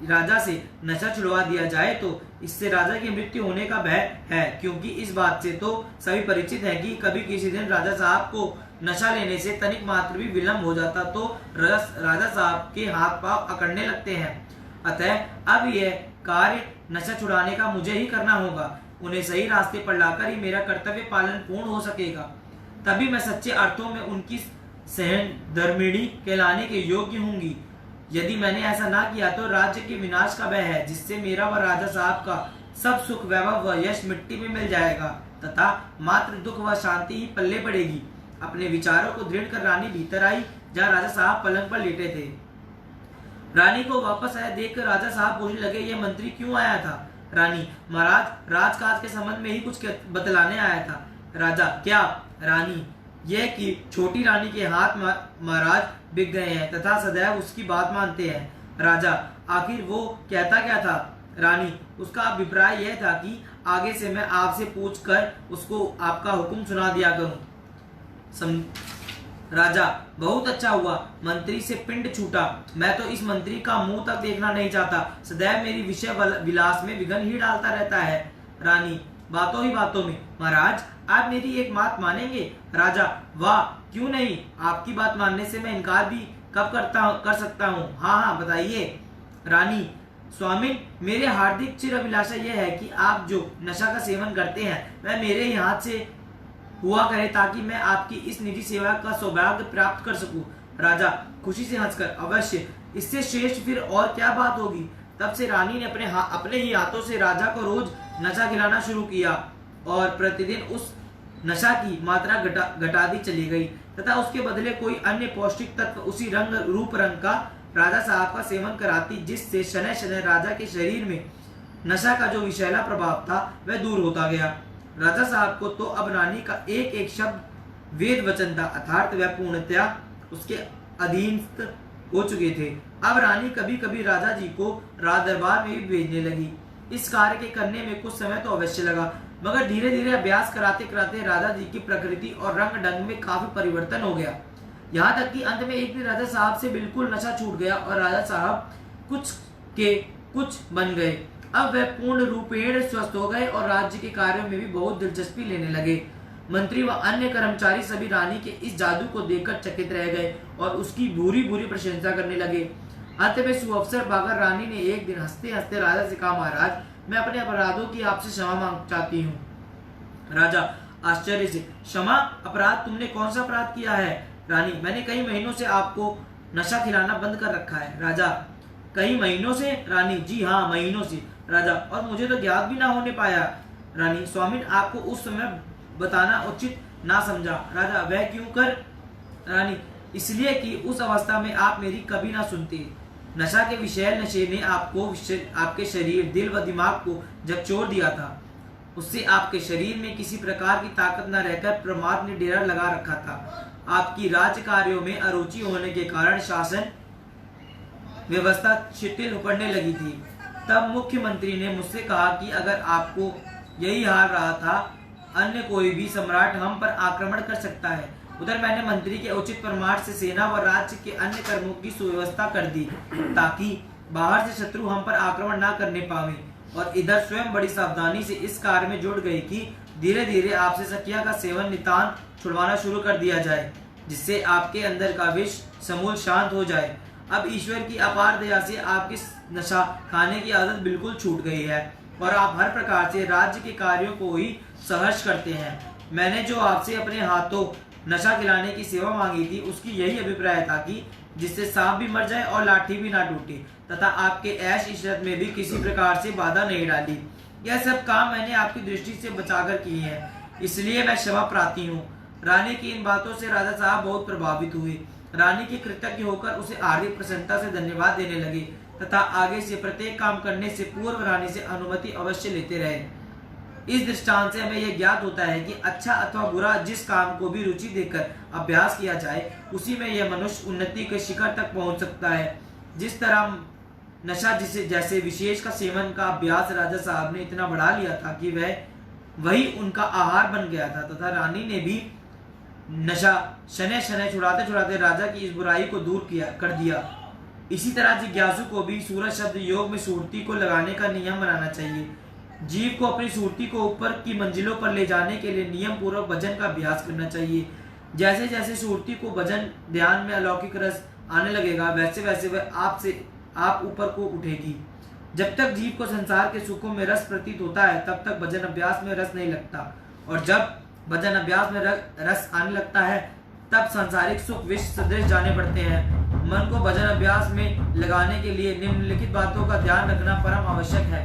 राजा से नशा छुड़वा दिया जाए तो इससे राजा की मृत्यु होने का भय है, क्योंकि इस बात से तो सभी परिचित है कि कभी किसी दिन राजा साहब को नशा लेने से तनिक मात्र भी विलंब हो जाता तो राजा साहब के हाथ पांव अकड़ने लगते हैं। अतः अब यह कार्य नशा छुड़ाने का मुझे ही करना होगा। उन्हें सही रास्ते पर लाकर ही मेरा कर्तव्य पालन पूर्ण हो सकेगा। तभी मैं सच्चे अर्थों में उनकी सहन धर्मिणी कहलाने के योग्य होंगी। यदि मैंने ऐसा ना किया तो राज्य के विनाश का भय है, जिससे मेरा व राजा साहब का सब सुख वैभव व यश मिट्टी में मिल जाएगा तथा मात्र दुख व शांति ही पल्ले पड़ेगी। अपने विचारों को दृढ़ कर रानी भीतर आई, जहाँ राजा साहब पलंग पर लेटे थे। रानी को वापस आया देखकर राजा साहब पूछने लगे, यह मंत्री क्यों आया था? रानी, महाराज राजकाज के संबंध में ही कुछ बतलाने आया था। राजा, क्या? रानी, यह कि छोटी रानी के हाथ महाराज बिक गए हैं तथा सदैव उसकी बात मानते हैं। राजा, आखिर वो कहता क्या था? रानी, उसका अभिप्राय यह था कि आगे से मैं आपसे पूछकर उसको आपका हुक्म सुना दिया करूं। राजा, बहुत अच्छा हुआ, मंत्री से पिंड छूटा। मैं तो इस मंत्री का मुंह तक देखना नहीं चाहता, सदैव मेरी विषय विलास में विघ्न ही डालता रहता है। रानी, बातों ही बातों में। महाराज, आप मेरी एक बात मानेंगे? राजा, वाह, क्यों नहीं, आपकी बात मानने से मैं इनकार भी कब कर सकता हूँ। हाँ, बताइए। रानी, स्वामी, मेरे हार्दिक चिर अभिलाषा यह है कि आप जो नशा का सेवन करते हैं वह मेरे ही हाथ से हुआ करे, ताकि मैं आपकी इस निजी सेवा का सौभाग्य प्राप्त कर सकूं। राजा खुशी से हंसकर, अवश्य, इससे श्रेष्ठ फिर और क्या बात होगी। तब से रानी ने अपने ही हाथों से राजा को रोज नशा खिलाना शुरू किया और प्रतिदिन उस नशा की मात्रा घटा दी चली गई तथा उसके बदले कोई अन्य पौष्टिक तत्व उसी रूप रंग का राजा साहब का सेवन कराती, जिससे शनय शनय राजा के शरीर में नशा का जो विषैला प्रभाव था वह दूर होता गया। राजा साहब को तो अब रानी का एक एक शब्द वेद वचन था, अर्थात वह पूर्णतया उसके अधीनस्थ हो चुके थे। अब रानी कभी कभी राजा जी को राज दरबार में भी भेजने लगी। इस कार्य के करने में कुछ समय तो अवश्य लगा, मगर धीरे धीरे अभ्यास कराते कराते राजा जी की प्रकृति और रंग ढंग में काफी परिवर्तन हो गया। यहाँ तक कि अंत में एक दिन राजा साहब से बिल्कुल नशा छूट गया और राजा साहब कुछ के कुछ बन गए। अब वह पूर्ण रूपेण स्वस्थ हो गए और राज्य के कार्यों में भी बहुत दिलचस्पी लेने लगे। मंत्री व अन्य कर्मचारी सभी रानी के इस जादू को देखकर चकित रह गए और उसकी भूरी भूरी प्रशंसा करने लगे। अंत में सुअवसर पाकर रानी ने एक दिन हंसते हंसते राजा से कहा, महाराज, मैं अपने अपराधों की आपसे क्षमा मांग चाहती हूँ। राजा आश्चर्य से, क्षमा? अपराध? तुमने कौन सा अपराध किया है? रानी, मैंने कई महीनों से आपको नशा खिलाना बंद कर रखा है। राजा, कई महीनों से? रानी, जी हाँ, महीनों से। राजा, और मुझे तो ज्ञात भी ना होने पाया। रानी, स्वामी, आपको उस समय बताना उचित ना समझा। राजा, वह क्यों कर? रानी, इसलिए कि उस अवस्था में आप मेरी कभी ना सुनते। नशा के विषैल नशे ने आपके शरीर, दिल व दिमाग को झकझोर दिया था। उससे आपके शरीर में किसी प्रकार की ताकत न रहकर प्रमाद ने डेरा लगा रखा था। आपकी राज्य कार्यों में अरुचि होने के कारण शासन व्यवस्था शिथिल पड़ने लगी थी। तब मुख्यमंत्री ने मुझसे कहा कि अगर आपको यही हाल रहा था, अन्य कोई भी सम्राट हम पर आक्रमण कर सकता है। उधर मैंने मंत्री के उचित परामर्श से सेना व राज्य के अन्य कर्मों की सुव्यवस्था कर दी, ताकि बाहर से शत्रु हम पर आक्रमण न करने पावे, और इधर स्वयं बड़ी सावधानी से इस कार्य में जुट गई कि धीरे धीरे आपसे सखिया का सेवन नितांत छुड़वाना शुरू कर दिया जाए। जिससे आपके अंदर का विष समूल शांत हो जाए। अब ईश्वर की अपार दया से आपकी नशा खाने की आदत बिल्कुल छूट गई है और आप हर प्रकार से राज्य के कार्यों को ही सहर्ष करते हैं। मैंने जो आपसे अपने हाथों नशा खिलाने की सेवा मांगी थी, उसकी यही अभिप्राय था कि जिससे सांप भी मर जाए और लाठी भी ना टूटे, तथा आपके ऐश इशरत में भी किसी प्रकार से बाधा नहीं डाली। यह सब काम मैंने आपकी दृष्टि से बचाकर किए हैं, इसलिए मैं क्षमा प्रार्थी हूँ। रानी की इन बातों से राजा साहब बहुत प्रभावित हुए। रानी की कृतज्ञ होकर उसे हार्दिक प्रसन्नता से धन्यवाद देने लगे तथा आगे से प्रत्येक काम करने से पूर्व रानी से अनुमति अवश्य लेते रहे। इस दृष्टांत से हमें यह ज्ञात होता है कि अच्छा अथवा बुरा जिस काम को भी रुचि देकर अभ्यास किया जाए, उसी में यह मनुष्य उन्नति के शिखर तक पहुंच सकता है। जिस तरह नशा जैसे विशेष का सेवन का अभ्यास राजा साहब ने इतना बढ़ा लिया था कि वही उनका आहार बन गया था, तथा रानी ने भी नशा शनै शनै छुड़ाते छुड़ाते राजा की इस बुराई को दूर कर दिया। इसी तरह जिज्ञासु को भी सूरज शब्द योग में सुरती को लगाने का नियम बनाना चाहिए। जीव को अपनी सुरती को ऊपर की मंजिलों पर ले जाने के लिए नियम पूर्वक भजन का अभ्यास करना चाहिए। जैसे जैसे सुरती को भजन ध्यान में अलौकिक रस आने लगेगा, वैसे वैसे वह आप ऊपर को उठेगी। जब तक जीव को संसार के सुखों में रस प्रतीत होता है, तब तक भजन अभ्यास में रस नहीं लगता, और जब भजन अभ्यास में रस आने लगता है, तब सांसारिक सुख विष सदृश जाने पड़ते हैं। मन को भजन अभ्यास में लगाने के लिए निम्नलिखित बातों का ध्यान रखना परम आवश्यक है।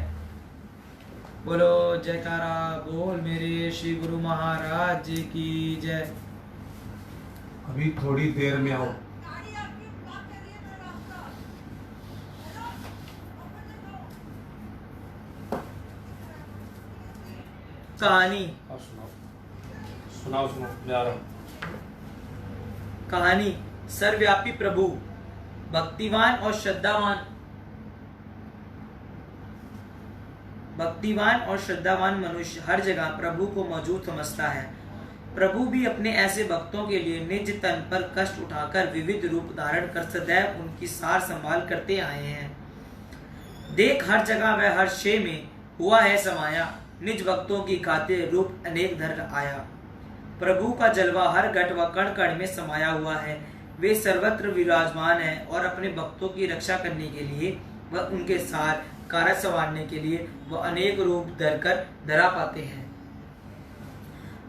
बोलो जयकारा बोल मेरे श्री गुरु महाराज जी की जय। अभी थोड़ी देर में आओ। कहानी सुनाओ मैं आ रहा हूँ। कहानी सर्वव्यापी प्रभु भक्तिवान और श्रद्धावान मनुष्य हर जगह प्रभु को मौजूद समझता है। प्रभु भी अपने ऐसे भक्तों के लिए निज तन पर कष्ट उठाकर विविध रूप धारण कर सदैव उनकी सार संभाल करते आए हैं। देख हर जगह वह हर शे में हुआ है समाया, निज भक्तों की खातिर रूप अनेक धर आया। प्रभु का जलवा हर घट व कण कण में समाया हुआ है। वे सर्वत्र विराजमान हैं और अपने भक्तों की रक्षा करने के लिए व उनके सार कार्य संवारने के लिए वह अनेक रूप धरा पाते हैं।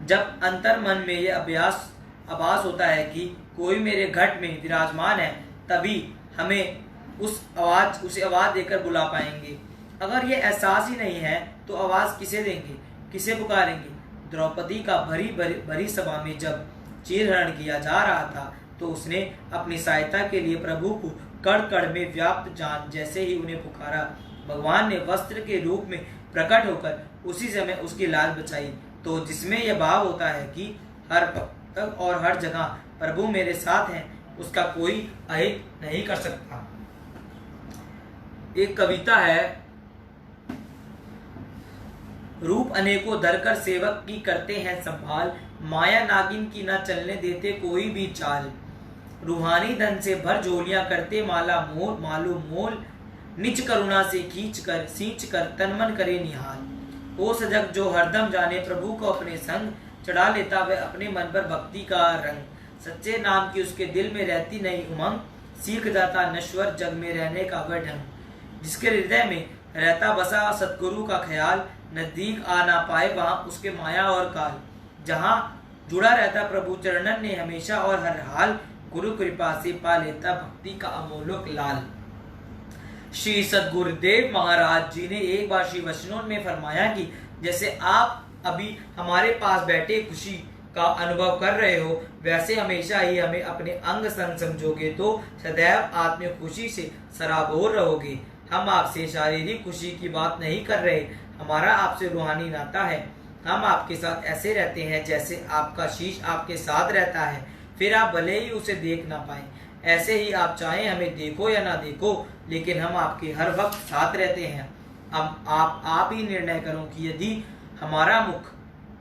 जब अंतर मन में यह आभास होता है कि कोई मेरे घट में विराजमान है, तभी हमें उसे आवाज देकर बुला पाएंगे। अगर ये एहसास ही नहीं है तो आवाज किसे देंगे, किसे पुकारेंगे? द्रौपदी का भरी सभा में जब चीरहरण किया जा रहा था, तो उसने अपनी सहायता के लिए प्रभु को कण कण में व्याप्त जान जैसे ही उन्हें पुकारा, भगवान ने वस्त्र के रूप में प्रकट होकर उसी समय उसकी लाज बचाई। तो जिसमें यह भाव होता है कि हर वक्त और हर जगह प्रभु मेरे साथ हैं, उसका कोई अहित नहीं कर सकता। एक कविता है, रूप अनेकों धरकर सेवक की करते हैं संभाल, माया नागिन की न चलने देते कोई भी चाल। रूहानी धन से भर झोलियां करते माला मोल मालूम मोल, निज करुणा से खींच कर सींच कर तन मन करे निहाल। ओ सजग जो हरदम जाने प्रभु को अपने संग, चढ़ा लेता वह अपने मन पर भक्ति का रंग। सच्चे नाम की उसके दिल में रहती नहीं उमंग, सीख जाता नश्वर जग में रहने का वह ढंग। जिसके हृदय में रहता बसा सतगुरु का ख्याल, नजदीक आ ना पाए वहां उसके माया और काल। जहां जुड़ा रहता प्रभु चरणन ने हमेशा और हर हाल, गुरु कृपा से पा लेता भक्ति का अमोलक लाल। श्री सद्गुरुदेव महाराज जी ने एक बार श्री वचनों में फरमाया कि जैसे आप अभी हमारे पास बैठे खुशी का अनुभव कर रहे हो, वैसे हमेशा ही हमें अपने अंग संग समझोगे तो सदैव आत्मिक खुशी से सराबोर रहोगे। हम आपसे शारीरिक खुशी की बात नहीं कर रहे, हमारा आपसे रूहानी नाता है। हम आपके साथ ऐसे रहते हैं जैसे आपका शीश आपके साथ रहता है, फिर आप भले ही उसे देख ना पाए। ऐसे ही आप चाहे हमें देखो या ना देखो, लेकिन हम आपके हर वक्त साथ रहते हैं। अब आप ही निर्णय करो कि यदि हमारा मुख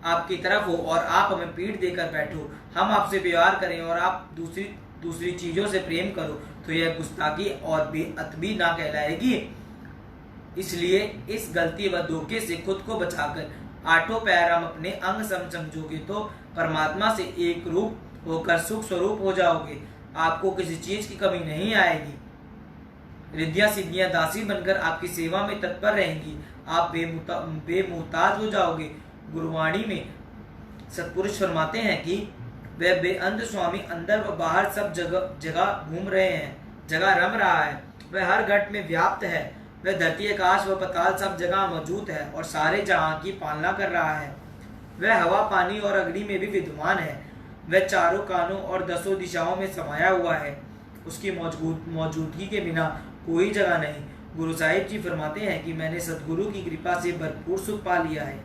आपकी तरफ हो और आप हमें पीठ देकर बैठो, हम आपसे व्यवहार करें और आप दूसरी चीजों से प्रेम करो, तो यह गुस्ताखी और बेअदबी ना कहलाएगी। इसलिए इस गलती व धोखे से खुद को बचाकर आठों पैर हम अपने अंग समझोगे तो परमात्मा से एक रूप होकर सुख स्वरूप हो जाओगे। आपको किसी चीज की कमी नहीं आएगी। रिद्धियां सिद्धियां दासी बनकर आपकी सेवा में तत्पर रहेंगी। आप बेमुहताज हो जाओगे। गुरुवाणी में सत्पुरुष फरमाते हैं कि वह बेअंत स्वामी अंदर व बाहर सब जगह घूम रहे हैं, जगह रम रहा है। वह हर घट में व्याप्त है। वह धरती आकाश व पताल सब जगह मौजूद है और सारे जहां की पालना कर रहा है। वह हवा पानी और अग्नि में भी विद्यमान है। वह चारों कानों और 10 दिशाओं में समाया हुआ है। उसकी मौजूदगी के बिना कोई जगह नहीं। गुरु साहिब जी फरमाते हैं कि मैंने सतगुरु की कृपा से भरपूर सुख पा लिया है।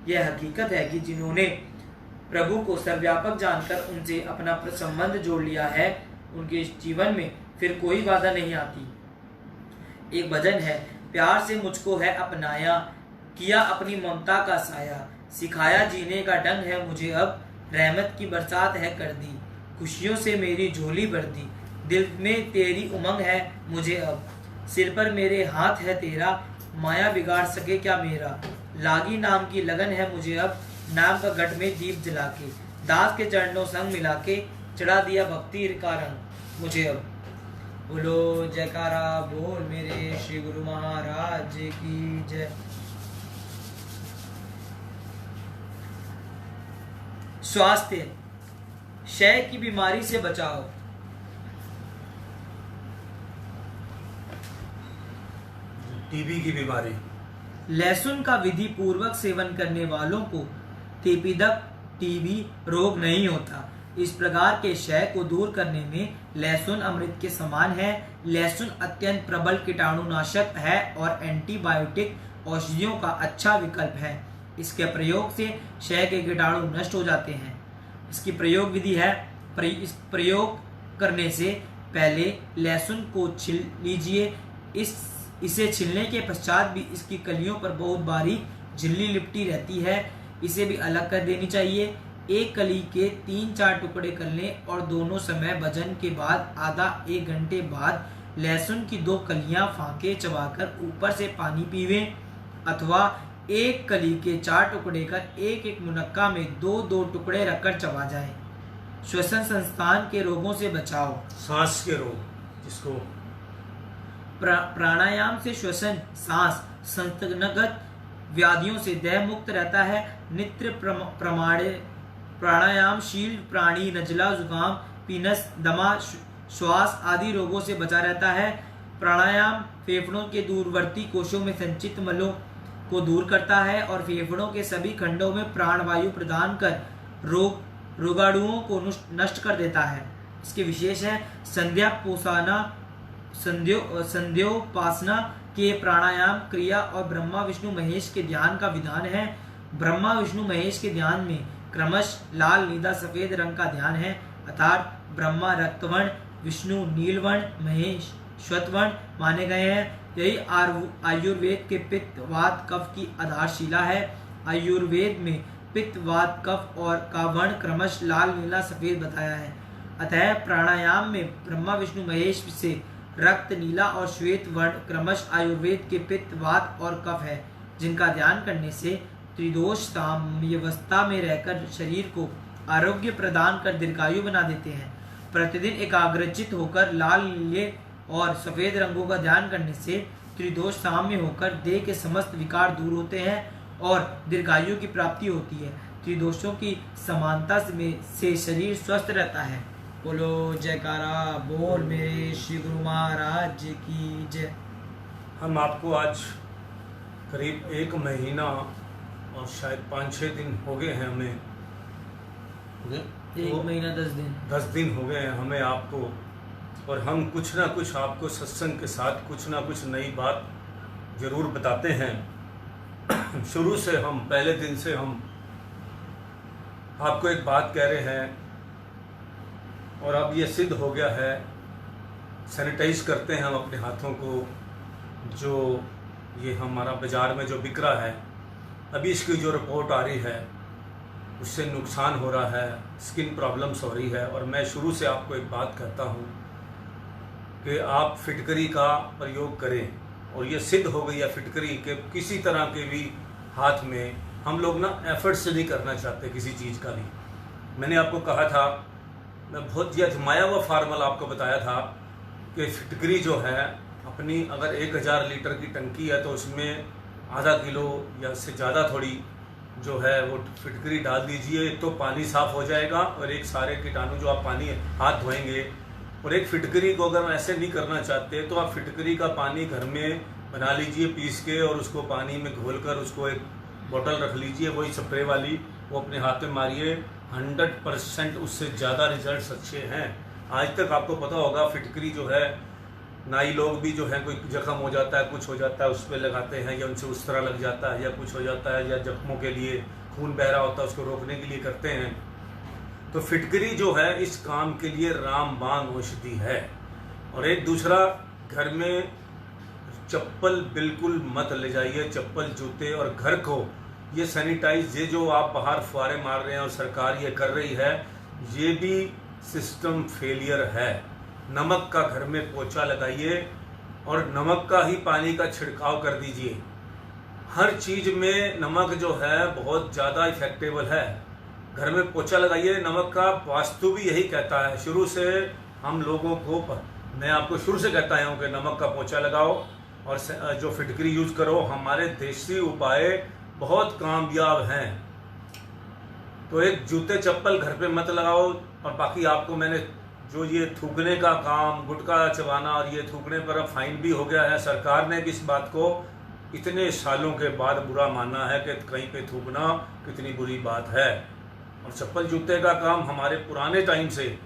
यह हकीकत है कि जिन्होंने प्रभु को सर्वव्यापक जानकर उनसे अपना संबंध जोड़ लिया है, उनके जीवन में फिर कोई बाधा नहीं आती। एक भजन है, प्यार से मुझको है अपनाया, किया अपनी ममता का साया, सिखाया जीने का ढंग है मुझे अब, रहमत की बरसात है कर दी, खुशियों से मेरी झोली भर दी, दिल में तेरी उमंग है मुझे अब, सिर पर मेरे हाथ है तेरा, माया बिगाड़ सके क्या मेरा, लागी नाम की लगन है मुझे अब, नाम का गढ़ में दीप जला के, दास के चरणों संग मिला के, चढ़ा दिया भक्ति का रंग मुझे अब। बोलो जयकारा बोल मेरे श्री गुरु महाराज की जय। स्वास्थ्य, क्षय की बीमारी से बचाओ। टीबी की बीमारी। लहसुन का विधि पूर्वक सेवन करने वालों को तेपिदक टीबी रोग नहीं होता। इस प्रकार के क्षय को दूर करने में लहसुन अमृत के समान है। लहसुन अत्यंत प्रबल कीटाणुनाशक है और एंटीबायोटिक औषधियों का अच्छा विकल्प है। इसके प्रयोग से क्षय के कीटाणु नष्ट हो जाते हैं। इसकी प्रयोग विधि है, इस प्रयोग करने से पहले लहसुन को छील लीजिए। इसे छीलने के पश्चात भी इसकी कलियों पर बहुत बारीक झिल्ली लिपटी रहती है, इसे भी अलग कर देनी चाहिए। एक कली के 3-4 टुकड़े कर लें और दोनों समय भजन के बाद आधा 1 घंटे बाद लहसुन की 2 कलियां फांके चबाकर ऊपर से पानी पीवें, अथवा एक कली के 4 टुकड़े कर एक मुनक्का में 2-2 टुकड़े रखकर चबा जाए। श्वसन संस्थान के रोगों से बचाओ। सांस के रोग, जिसको प्राणायाम से श्वसन, सांस, संतनगत व्याधियों से देह मुक्त रहता है। नित्य प्राणायामशील प्राणी नजला, जुकाम, पीनस, दमा, श्वास आदि रोगों से बचा रहता है। प्राणायाम फेफड़ों के दूरवर्ती कोशों में संचित मलों को दूर करता है और फेफड़ों के सभी खंडों में प्राणवायु प्रदान कर रोगाणुओं को नष्ट कर देता है। इसके विशेष है संध्योपासना के प्राणायाम क्रिया और ब्रह्मा विष्णु महेश के ध्यान का विधान है। ब्रह्मा विष्णु महेश के ध्यान में क्रमश लाल, नीला, सफेद रंग का ध्यान है, अर्थात ब्रह्मा रक्तवर्ण, विष्णु नीलवर्ण, महेश श्वेतवर्ण माने गए हैं। यही आयुर्वेद के पित्त, वात, कफ की आधारशिला है। आयुर्वेद में पित्त, वात, कफ और का वर्ण क्रमश लाल, नीला, सफेद बताया है। अतः प्राणायाम में ब्रह्मा विष्णु महेश से रक्त, नीला और श्वेत वर्ण क्रमश आयुर्वेद के पित्त, वात और कफ है, जिनका ध्यान करने से त्रिदोष साम्यावस्था में रहकर शरीर को आरोग्य प्रदान कर दीर्घायु बना देते हैं। प्रतिदिन एकाग्रचित होकर लाल, नीले और सफेद रंगों का ध्यान करने से त्रिदोष साम्य होकर देह के समस्त विकार दूर होते हैं और दीर्घायु की प्राप्ति होती है। त्रिदोषों की समानता से शरीर स्वस्थ रहता है। बोलो जयकारा बोल मेरे श्री गुरु महाराज की जय। हम आपको आज करीब 1 महीना और शायद 5-6 दिन हो गए हैं हमें, 1 महीना 10 दिन हो गए हैं हमें आपको, और हम कुछ ना कुछ आपको सत्संग के साथ कुछ ना कुछ नई बात जरूर बताते हैं। शुरू से हम पहले दिन से हम आपको एक बात कह रहे हैं और अब ये सिद्ध हो गया है। सैनिटाइज करते हैं हम अपने हाथों को, जो ये हमारा बाज़ार में जो बिक रहा है, अभी इसकी जो रिपोर्ट आ रही है उससे नुकसान हो रहा है, स्किन प्रॉब्लम्स हो रही है। और मैं शुरू से आपको एक बात कहता हूँ कि आप फिटकरी का प्रयोग करें, और ये सिद्ध हो गई है फिटकरी के किसी तरह के भी हाथ में हम लोग ना एफर्ट से नहीं करना चाहते किसी चीज़ का भी। मैंने आपको कहा था मैं बहुत ही आजमाया हुआ फार्मूला आपको बताया था कि फिटकरी जो है अपनी अगर 1000 लीटर की टंकी है तो उसमें आधा किलो या उससे ज़्यादा थोड़ी जो है वो फिटकरी डाल दीजिए। एक तो पानी साफ़ हो जाएगा और एक सारे कीटाणु जो आप पानी हाथ धोएंगे। और एक फिटकरी को अगर ऐसे नहीं करना चाहते तो आप फिटकरी का पानी घर में बना लीजिए पीस के और उसको पानी में घोल कर उसको एक बोतल रख लीजिए, वही स्प्रे वाली, वो अपने हाथ में मारिए। 100% उससे ज़्यादा रिजल्ट्स अच्छे हैं। आज तक आपको पता होगा फिटकरी जो है नाई लोग भी जो है कोई जख्म हो जाता है, कुछ हो जाता है, उस पर लगाते हैं या उनसे उस तरह लग जाता है या कुछ हो जाता है या जख्मों के लिए खून बह रहा होता है उसको रोकने के लिए करते हैं। तो फिटकरी जो है इस काम के लिए रामबाण औषधि है। और एक दूसरा, घर में चप्पल बिल्कुल मत ले जाइए, चप्पल जूते, और घर को ये सैनिटाइज, ये जो आप बाहर फुहारे मार रहे हैं और सरकार ये कर रही है, ये भी सिस्टम फेलियर है। नमक का घर में पोछा लगाइए और नमक का ही पानी का छिड़काव कर दीजिए। हर चीज़ में नमक जो है बहुत ज़्यादा इफेक्टेबल है। घर में पोछा लगाइए नमक का, वास्तु भी यही कहता है। शुरू से हम लोगों को, मैं आपको शुरू से कहता हूँ कि नमक का पोछा लगाओ और जो फिटकरी यूज करो। हमारे देसी उपाय बहुत कामयाब हैं। तो एक जूते चप्पल घर पे मत लगाओ। और बाकी आपको मैंने जो ये थूकने का काम, गुटखा चबाना और ये थूकने पर अब फाइन भी हो गया है। सरकार ने भी इस बात को इतने सालों के बाद बुरा माना है कि कहीं पे थूकना कितनी बुरी बात है। और चप्पल जूते का काम हमारे पुराने टाइम से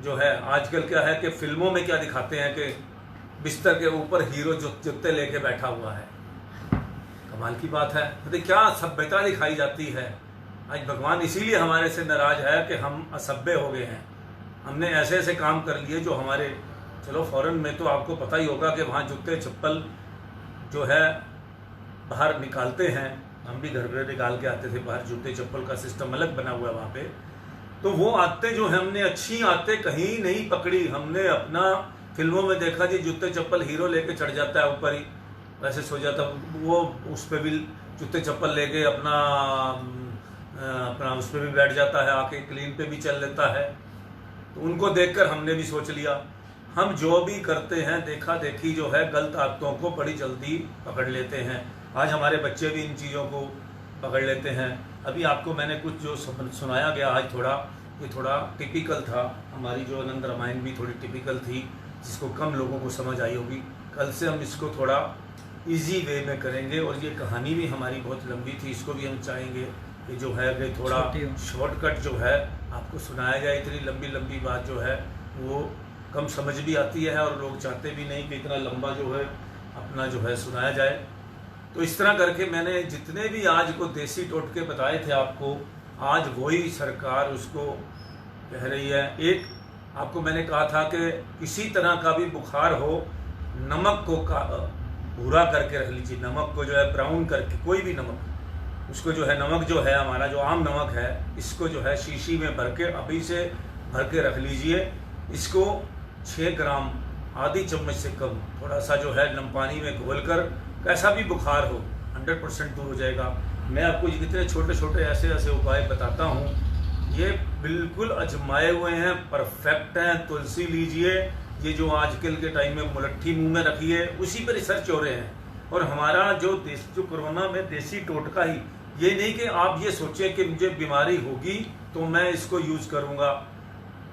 जो है, आजकल क्या है कि फिल्मों में क्या दिखाते हैं कि बिस्तर के ऊपर हीरो जूते लेके बैठा हुआ है। कमाल की बात है। तो क्या सभ्यता दिखाई जाती है। आज भगवान इसीलिए हमारे से नाराज है कि हम असभ्य हो गए हैं। हमने ऐसे ऐसे काम कर लिए जो हमारे, चलो फॉरेन में तो आपको पता ही होगा कि वहाँ जूते चप्पल जो है बाहर निकालते हैं। हम भी घर पे निकाल के आते थे बाहर, जूते चप्पल का सिस्टम अलग बना हुआ है वहाँ पे। तो वो आते जो है, हमने अच्छी आते कहीं नहीं पकड़ी। हमने अपना फिल्मों में देखा जी जूते चप्पल हीरो लेके चढ़ जाता है ऊपर ही, वैसे सो जाता, वो उस पर भी जूते चप्पल लेके अपना उस पर भी बैठ जाता है, आके क्लीन पे भी चल लेता है। तो उनको देखकर हमने भी सोच लिया। हम जो भी करते हैं देखा देखी जो है, गलत आदतों को बड़ी जल्दी पकड़ लेते हैं। आज हमारे बच्चे भी इन चीज़ों को पकड़ लेते हैं। अभी आपको मैंने कुछ जो सुनाया गया आज, ये थोड़ा टिपिकल था। हमारी जो आनंद रामायण भी थोड़ी टिपिकल थी, जिसको कम लोगों को समझ आई होगी। कल से हम इसको थोड़ा इजी वे में करेंगे। और ये कहानी भी हमारी बहुत लंबी थी, इसको भी हम चाहेंगे कि जो है कि थोड़ा शॉर्टकट जो है आपको सुनाया जाए। इतनी लंबी लंबी बात जो है वो कम समझ भी आती है और लोग चाहते भी नहीं कि इतना लंबा जो है अपना जो है सुनाया जाए। तो इस तरह करके मैंने जितने भी आज को देसी टोटके बताए थे आपको, आज वही सरकार उसको कह रही है। एक आपको मैंने कहा था कि किसी तरह का भी बुखार हो, नमक को भूरा करके रख लीजिए। नमक को जो है ब्राउन करके, कोई भी नमक, उसको जो है नमक जो है हमारा जो आम नमक है, इसको जो है शीशी में भर के अभी से भर के रख लीजिए। इसको 6 ग्राम, आधी चम्मच से कम, थोड़ा सा जो है नम पानी में घोल कर, कैसा भी बुखार हो 100% दूर हो जाएगा। मैं आपको जितने छोटे छोटे ऐसे ऐसे उपाय बताता हूँ, ये बिल्कुल आजमाए हुए हैं, परफेक्ट हैं। तुलसी लीजिए, ये जो आजकल के टाइम में मुलट्ठी मुंह में रखिए, उसी पर रिसर्च हो रहे हैं। और हमारा जो कोरोना में देसी टोटका ही, ये नहीं कि आप ये सोचें कि मुझे बीमारी होगी तो मैं इसको यूज करूँगा।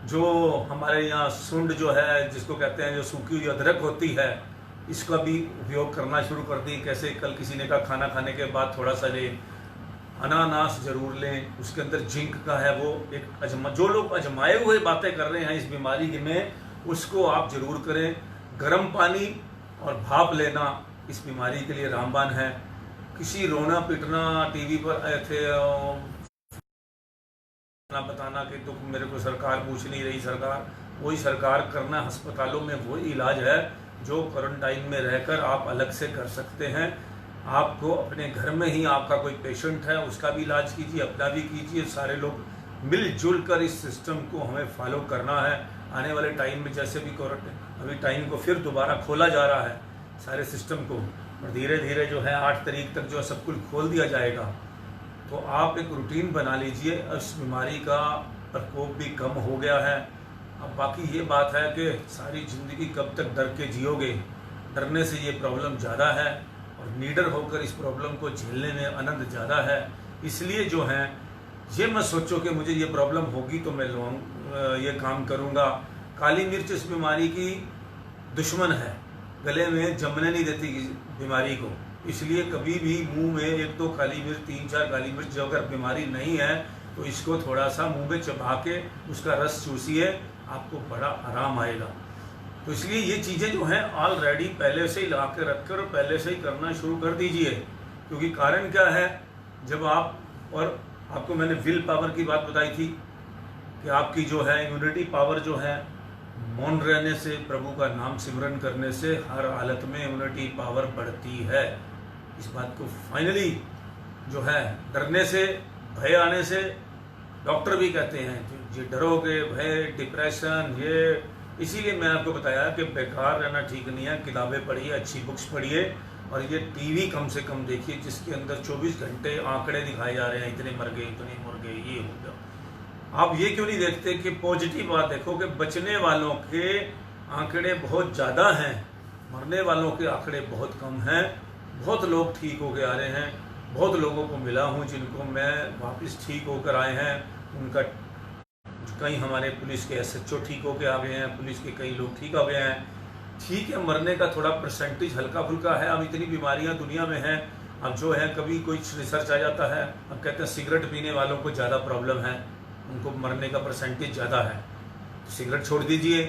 जो हमारे यहाँ सुंड जो है, जिसको कहते हैं जो सूखी हुई अदरक होती है, इसका भी उपयोग करना शुरू कर दी। कैसे, कल किसी ने कहा खाना खाने के बाद थोड़ा सा लें, अनानास जरूर लें, उसके अंदर जिंक का है वो एक जो लोग आजमाए हुए बातें कर रहे हैं इस बीमारी में, उसको आप जरूर करें। गर्म पानी और भाप लेना इस बीमारी के लिए रामबाण है। किसी रोना पिटना, टीवी पर आए थे बताना कि दुख मेरे को सरकार पूछ नहीं रही, सरकार वही सरकार करना। अस्पतालों में वही इलाज है जो क्वारंटाइन में रहकर आप अलग से कर सकते हैं। आपको अपने घर में ही आपका कोई पेशेंट है उसका भी इलाज कीजिए, अपना भी कीजिए। सारे लोग मिलजुल कर इस सिस्टम को हमें फॉलो करना है। आने वाले टाइम में जैसे भी क्वारंटाइन, अभी टाइम को फिर दोबारा खोला जा रहा है सारे सिस्टम को, और धीरे धीरे जो है 8 तारीख तक जो है सब कुछ खोल दिया जाएगा। तो आप एक रूटीन बना लीजिए। इस बीमारी का प्रकोप भी कम हो गया है। अब बाकी ये बात है कि सारी ज़िंदगी कब तक डर के जियोगे, डरने से ये प्रॉब्लम ज़्यादा है और निडर होकर इस प्रॉब्लम को झेलने में आनंद ज़्यादा है। इसलिए जो है ये मत सोचो कि मुझे ये प्रॉब्लम होगी तो मैं ये काम करूँगा। काली मिर्च इस बीमारी की दुश्मन है, गले में जमने नहीं देती बीमारी को। इसलिए कभी भी मुंह में 1-2 काली मिर्च, 3-4 काली मिर्च, जो अगर बीमारी नहीं है तो इसको थोड़ा सा मुंह में चबा के उसका रस चूसिए, आपको बड़ा आराम आएगा। तो इसलिए ये चीज़ें जो हैं ऑलरेडी पहले से ही ला के रख कर पहले से ही करना शुरू कर दीजिए। क्योंकि कारण क्या है, जब आप, और आपको मैंने विल पावर की बात बताई थी कि आपकी जो है इम्यूनिटी पावर जो है, मौन रहने से, प्रभु का नाम सिमरन करने से हर हालत में इम्यूनिटी पावर बढ़ती है। इस बात को फाइनली जो है, डरने से, भय आने से, डॉक्टर भी कहते हैं जो डरोगे, भय, डिप्रेशन, ये इसीलिए मैं आपको बताया कि बेकार रहना ठीक नहीं है। किताबें पढ़िए, अच्छी बुक्स पढ़िए, और ये टीवी कम से कम देखिए जिसके अंदर 24 घंटे आंकड़े दिखाए जा रहे हैं, इतने मर गए, इतने मर गए, ये हो गया। आप ये क्यों नहीं देखते कि पॉजिटिव बात देखो कि बचने वालों के आंकड़े बहुत ज़्यादा हैं, मरने वालों के आंकड़े बहुत कम हैं। बहुत लोग ठीक होकर आ रहे हैं, बहुत लोगों को मिला हूँ जिनको मैं वापस ठीक होकर आए हैं। उनका कई हमारे पुलिस के SHO ठीक होकर आ गए हैं, पुलिस के कई लोग ठीक हो गए हैं। ठीक है, मरने का थोड़ा परसेंटेज हल्का फुल्का है। अब इतनी बीमारियां दुनिया में हैं, अब जो है कभी कोई रिसर्च आ जाता है, अब कहते हैं सिगरेट पीने वालों को ज़्यादा प्रॉब्लम है, उनको मरने का परसेंटेज ज़्यादा है, तो सिगरेट छोड़ दीजिए।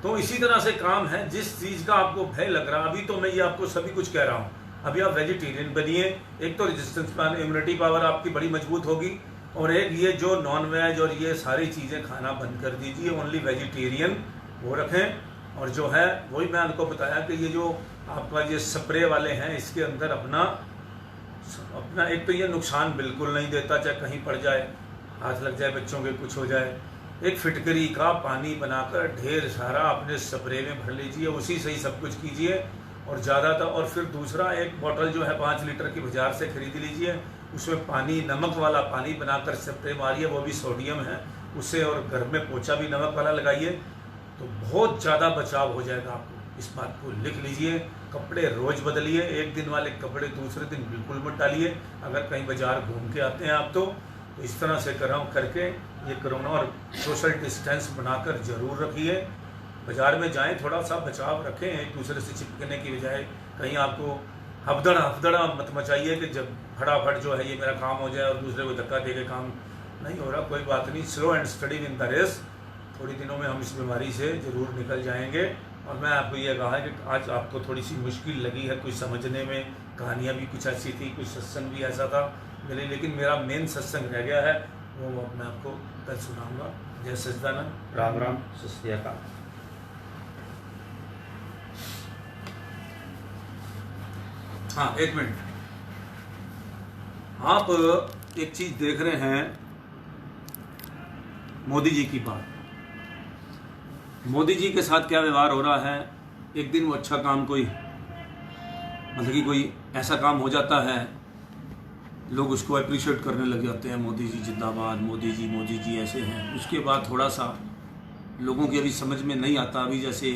तो इसी तरह से काम है, जिस चीज़ का आपको भय लग रहा, अभी तो मैं ये आपको सभी कुछ कह रहा हूँ, अभी आप वेजिटेरियन बनिए, एक तो रेजिस्टेंस प्लान, इम्यूनिटी पावर आपकी बड़ी मजबूत होगी, और एक ये जो नॉन वेज और ये सारी चीज़ें खाना बंद कर दीजिए, ओनली वेजिटेरियन वो रखें। और जो है वही मैं आपको बताया कि ये जो आपका ये स्प्रे वाले हैं, इसके अंदर अपना एक तो ये नुकसान बिल्कुल नहीं देता, चाहे कहीं पड़ जाए, हाथ लग जाए, बच्चों के कुछ हो जाए। एक फिटकरी का पानी बनाकर ढेर सारा अपने स्प्रे में भर लीजिए, उसी से ही सब कुछ कीजिए, और ज़्यादातर। और फिर दूसरा, एक बोतल जो है 5 लीटर की बाजार से खरीद लीजिए, उसमें पानी, नमक वाला पानी बनाकर स्प्रे मारिए, वो भी सोडियम है उससे, और घर में पोछा भी नमक वाला लगाइए, तो बहुत ज़्यादा बचाव हो जाएगा आपको। इस बात को लिख लीजिए। कपड़े रोज़ बदलिए, एक दिन वाले कपड़े दूसरे दिन बिल्कुल मत डालिए। अगर कहीं बाजार घूम के आते हैं आप तो इस तरह से करके ये कोरोना और सोशल डिस्टेंस बनाकर ज़रूर रखिए। बाज़ार में जाएं, थोड़ा सा बचाव रखें, एक दूसरे से चिपकने की बजाय। कहीं आपको हफदड़ा मत मचाइए कि जब फटाफट जो है ये मेरा काम हो जाए और दूसरे को धक्का दे के काम नहीं हो रहा। कोई बात नहीं, slow and steady win the race. थोड़ी दिनों में हम इस बीमारी से ज़रूर निकल जाएंगे। और मैं आपको ये कहा है कि आज आपको थोड़ी सी मुश्किल लगी है कुछ समझने में, कहानियाँ भी कुछ ऐसी थी, कुछ सत्संग भी ऐसा था मेरे, लेकिन मेरा मेन सत्संग रह गया है, वो मैं आपको कल सुनाऊंगा। जय सच्चिदानंद। राम राम, सत श्री अकाल। हाँ, एक मिनट, आप एक चीज़ देख रहे हैं, मोदी जी की बात। मोदी जी के साथ क्या व्यवहार हो रहा है। एक दिन वो अच्छा काम, कोई मतलब कि कोई ऐसा काम हो जाता है, लोग उसको अप्रिशिएट करने लग जाते हैं, मोदी जी जिंदाबाद, मोदी जी ऐसे हैं। उसके बाद थोड़ा सा लोगों की अभी समझ में नहीं आता। अभी जैसे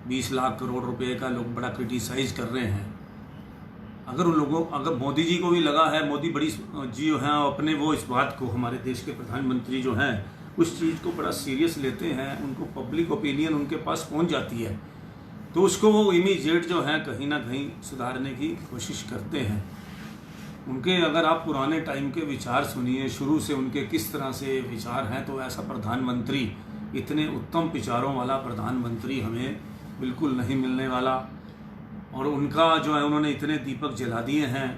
20 लाख करोड़ रुपए का लोग बड़ा क्रिटिसाइज़ कर रहे हैं। अगर मोदी जी को भी लगा है, मोदी बड़ी जी हैं, अपने वो इस बात को, हमारे देश के प्रधानमंत्री जो हैं उस चीज़ को बड़ा सीरियस लेते हैं, उनको पब्लिक ओपिनियन उनके पास पहुंच जाती है, तो उसको वो इमीडिएट जो है कहीं ना कहीं सुधारने की कोशिश करते हैं। उनके अगर आप पुराने टाइम के विचार सुनिए, शुरू से उनके किस तरह से विचार हैं, तो ऐसा प्रधानमंत्री, इतने उत्तम विचारों वाला प्रधानमंत्री हमें बिल्कुल नहीं मिलने वाला। और उनका जो है, उन्होंने इतने दीपक जला दिए हैं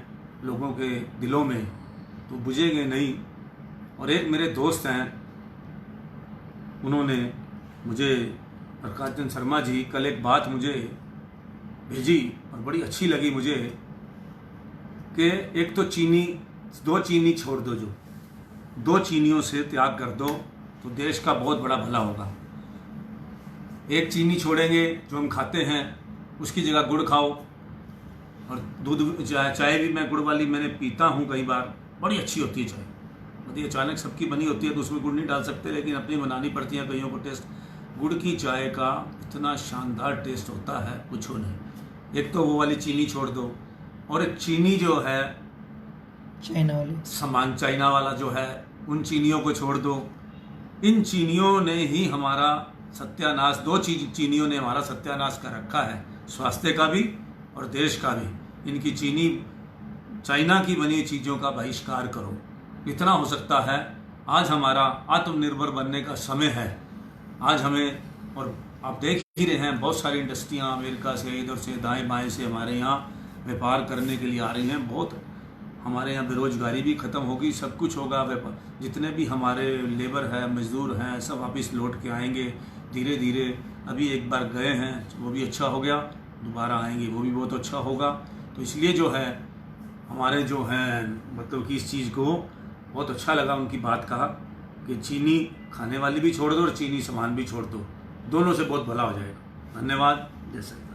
लोगों के दिलों में, तो बुझेंगे नहीं। और एक मेरे दोस्त हैं, उन्होंने मुझे, प्रकाश चंद शर्मा जी, कल एक बात मुझे भेजी और बड़ी अच्छी लगी मुझे, कि एक तो चीनी, 2 चीनी छोड़ दो, जो 2 चीनियों से त्याग कर दो तो देश का बहुत बड़ा भला होगा। एक चीनी छोड़ेंगे जो हम खाते हैं, उसकी जगह गुड़ खाओ। और दूध, चाय भी मैं गुड़ वाली मैंने पीता हूँ कई बार, बड़ी अच्छी होती है चाय, पड़ती है। अचानक सबकी बनी होती है तो उसमें गुड़ नहीं डाल सकते, लेकिन अपनी बनानी पड़ती है कईयों को टेस्ट। गुड़ की चाय का इतना शानदार टेस्ट होता है पूछो नहीं। एक तो वो वाली चीनी छोड़ दो, और एक चीनी जो है चाइना वाली सामान चाइना वाला जो है, उन चीनियों को छोड़ दो। इन चीनियों ने ही हमारा सत्यानाश, दो चीनियों ने हमारा सत्यानाश कर रखा है, स्वास्थ्य का भी और देश का भी। इनकी चीनी, चाइना की बनी चीज़ों का बहिष्कार करो। इतना हो सकता है। आज हमारा आत्मनिर्भर बनने का समय है। आज हमें, और आप देख ही रहे हैं, बहुत सारी इंडस्ट्रियाँ अमेरिका से, इधर से, दाएं बाएं से हमारे यहाँ व्यापार करने के लिए आ रही हैं। बहुत हमारे यहाँ बेरोजगारी भी ख़त्म होगी, सब कुछ होगा। व्यापार, जितने भी हमारे लेबर है, मजदूर हैं, सब वापस लौट के आएंगे धीरे धीरे। अभी एक बार गए हैं वो भी अच्छा हो गया, दोबारा आएंगे वो भी बहुत अच्छा होगा। तो इसलिए जो है हमारे जो हैं, मतलब कि इस चीज़ को बहुत अच्छा लगा उनकी बात कहा कि चीनी खाने वाली भी छोड़ दो और चीनी सामान भी छोड़ दो, दोनों से बहुत भला हो जाएगा। धन्यवाद। जय श्री राम।